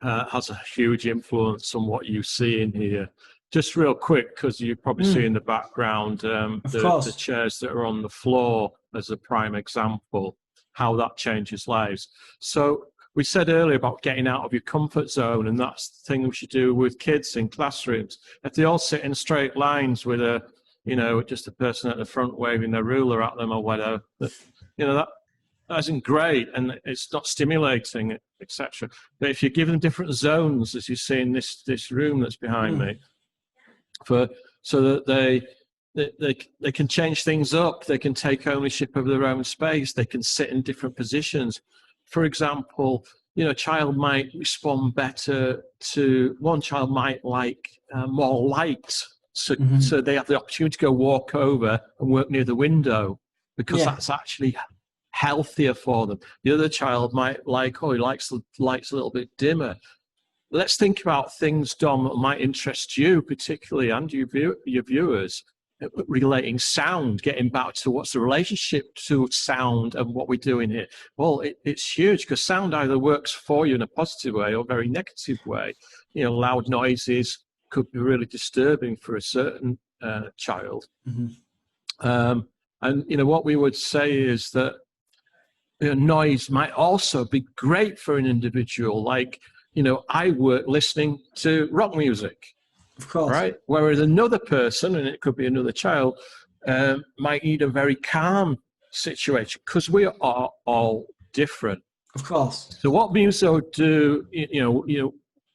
has a huge influence on what you see in here. Just real quick, because you probably see in the background the chairs that are on the floor as a prime example, how that changes lives. So we said earlier about getting out of your comfort zone, and that's the thing we should do with kids in classrooms. If they all sit in straight lines with just a person at the front waving their ruler at them or whatever, that isn't great, and it's not stimulating, etc. But if you give them different zones, as you see in this room that's behind me, so that they can change things up, they can take ownership of their own space, they can sit in different positions. For example, a child might respond better to, one child might like more light, so they have the opportunity to go walk over and work near the window, because that's actually healthier for them. The other child might like, he likes the lights a little bit dimmer. Let's think about things, Dom, that might interest you particularly, and your viewers, relating sound, getting back to what's the relationship to sound and what we're doing here. Well, it's huge, because sound either works for you in a positive way or a very negative way. Loud noises could be really disturbing for a certain child. And what we would say is that noise might also be great for an individual. Like, I work listening to rock music, of course, right? Whereas another person, and it could be another child, might need a very calm situation, because we are all different. Of course. So what Muzo do,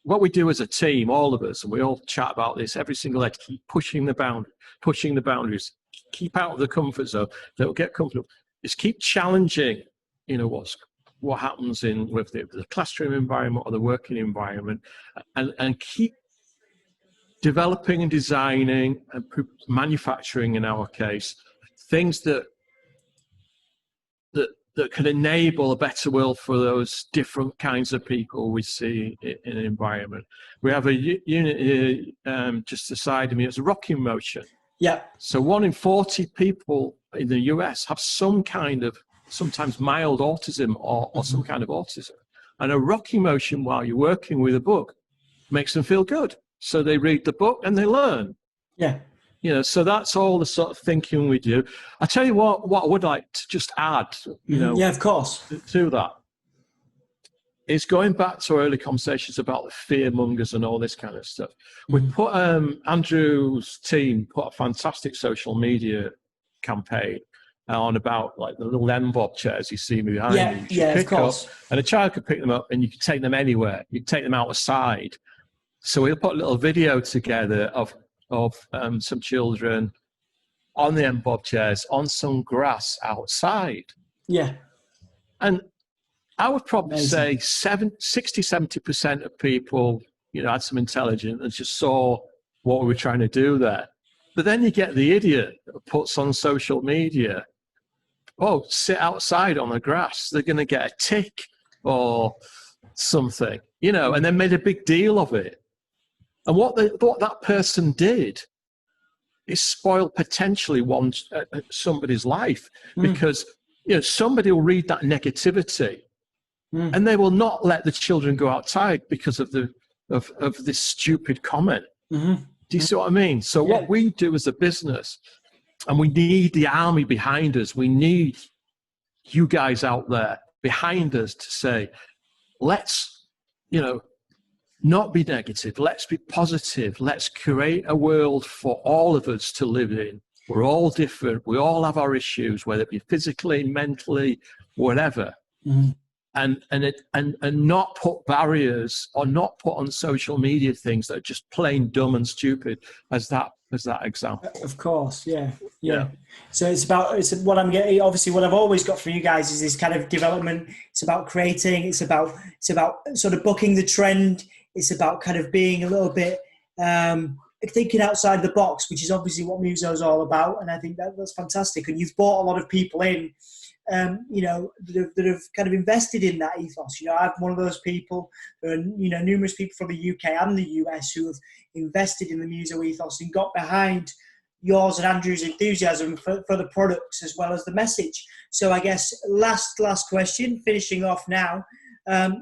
what we do as a team, all of us, and we all chat about this every single day, to keep pushing the boundaries, keep out of the comfort zone, don't get comfortable, is keep challenging, what happens with the classroom environment or the working environment, and keep developing and designing and manufacturing, in our case, things that can enable a better world for those different kinds of people we see in an environment. We have a unit here just beside me. It's a rocking motion. Yeah. So 1 in 40 people in the US have some kind of, sometimes mild autism or some kind of autism. And a rocking motion while you're working with a book makes them feel good. So they read the book and they learn. Yeah. So that's all the sort of thinking we do. I tell you what I would like to just add, yeah, of course, to that is going back to early conversations about the fear mongers and all this kind of stuff. We put Andrew's team put a fantastic social media campaign on about like the little envelope chairs you see me behind me. Yeah, of course. And a child could pick them up and you could take them anywhere. You could take them outside. So we'll put a little video together of some children on the envelope chairs on some grass outside. Yeah. And I would probably say 60-70% of people, had some intelligence and just saw what were we trying to do there? But then you get the idiot that puts on social media, oh, sit outside on the grass, they're going to get a tick or something, you know, and then made a big deal of it. And what that person did is spoil potentially somebody's life, because, you know, somebody will read that negativity and they will not let the children go outside because of this stupid comment. Do you see what I mean? So what we do as a business, and we need the army behind us, we need you guys out there behind us to say, let's, you know, not be negative, let's be positive, let's create a world for all of us to live in. We're all different, we all have our issues, whether it be physically, mentally, whatever. And not put barriers, or not put on social media things that are just plain dumb and stupid, as that example. Of course, yeah. So it's what I'm getting. Obviously, what I've always got for you guys is this kind of development. It's about creating. It's about sort of bucking the trend. It's about kind of being a little bit thinking outside the box, which is obviously what Muzo is all about. And I think that's fantastic. And you've brought a lot of people in, you know, that have kind of invested in that ethos. You know, I'm one of those people. There are, you know, numerous people from the UK and the US who have invested in the Muzo ethos and got behind yours and Andrew's enthusiasm for the products as well as the message. So I guess last question, finishing off now,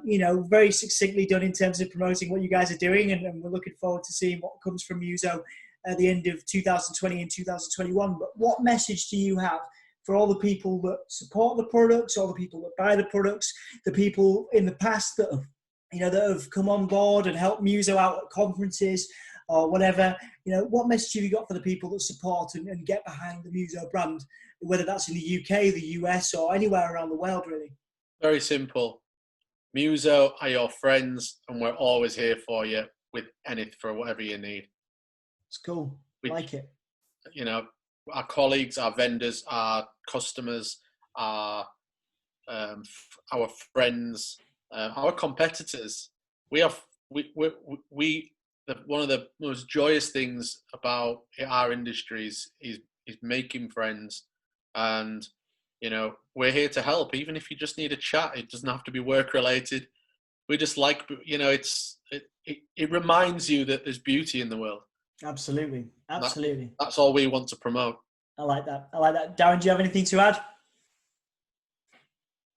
you know, very succinctly done in terms of promoting what you guys are doing, and we're looking forward to seeing what comes from Muzo at the end of 2020 and 2021. But what message do you have for all the people that support the products, all the people that buy the products, the people in the past that have, you know, that have come on board and helped Muzo out at conferences or whatever? You know, what message have you got for the people that support and get behind the Muzo brand, whether that's in the UK, the US, or anywhere around the world, really? Very simple. Muzo are your friends, and we're always here for you with anything, for whatever you need. It's cool. Like it. You know, our colleagues, our vendors, our customers, our friends, our competitors. One of the most joyous things about our industries is making friends, and you know, we're here to help. Even if you just need a chat, it doesn't have to be work related. We just like, you know, it reminds you that there's beauty in the world. Absolutely. That's all we want to promote. I like that. Darren, do you have anything to add?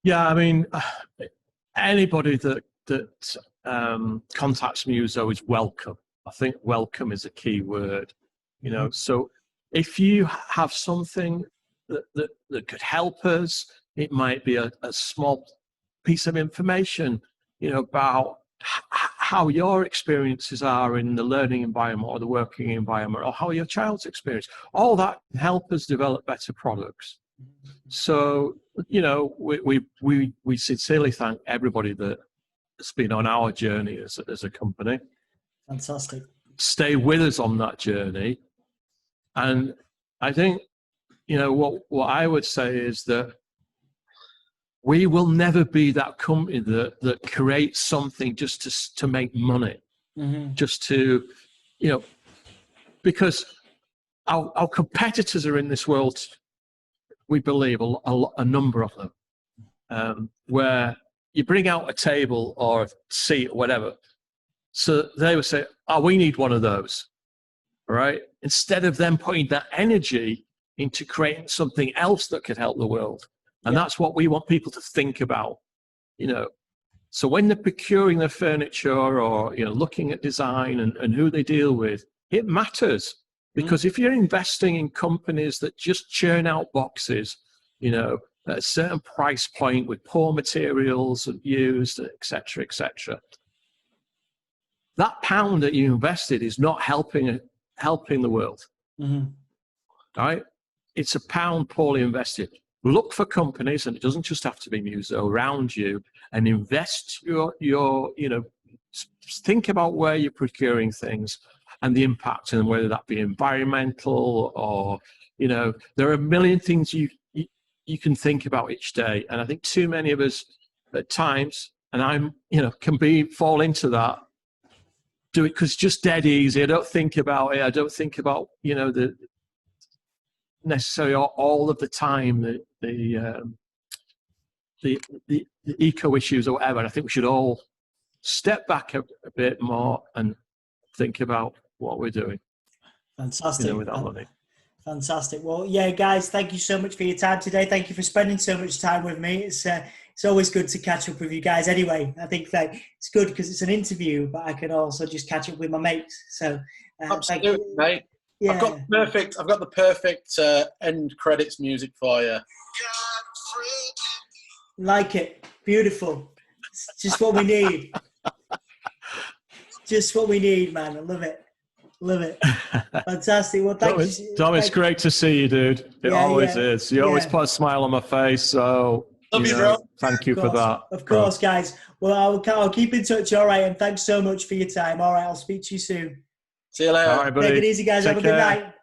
Yeah, I mean, anybody that contacts Muzo is welcome. I think welcome is a key word. You know, so if you have something that could help us, it might be a small piece of information, you know, about how your experiences are in the learning environment or the working environment, or how your child's experience. All that can help us develop better products. So, you know, we sincerely thank everybody that's been on our journey as a company. Fantastic. Stay with us on that journey. And I think, you know, what I would say is that we will never be that company that creates something just to make money, just to, you know, because our competitors are in this world, we believe, a number of them, where you bring out a table or a seat or whatever. So they would say, oh, we need one of those, all right? Instead of them putting that energy into creating something else that could help the world. And that's what we want people to think about, you know. So when they're procuring their furniture or, you know, looking at design and who they deal with, it matters. Because if you're investing in companies that just churn out boxes, you know, at a certain price point with poor materials and used, et cetera, that pound that you invested is not helping the world. Right? It's a pound poorly invested. Look for companies, and it doesn't just have to be Muzo, around you, and invest your you know, think about where you're procuring things and the impact, and whether that be environmental or, you know, there are a million things you can think about each day. And I think too many of us at times, and I'm, you know, can fall into that, do it because it's just dead easy. I don't think about it. I don't think about, you know, the necessarily all of the time, the eco issues or whatever. I think we should all step back a bit more and think about what we're doing. Fantastic. You know, with our money. Fantastic. Well, yeah, guys, thank you so much for your time today. Thank you for spending so much time with me. It's always good to catch up with you guys. Anyway, I think that it's good because it's an interview, but I can also just catch up with my mates. So, absolutely, mate. Yeah. I've got the perfect end credits music for you. Like it. Beautiful. It's just what we need. Just what we need, man. I love it. Love it. Fantastic. Well, thank you. Tom, it's great to see you, dude. It always is. You always put a smile on my face. So, thank you for that. Of course, guys. Well, I'll keep in touch. All right. And thanks so much for your time. All right. I'll speak to you soon. See you later. All right, buddy. Take it easy, guys. Have a good night.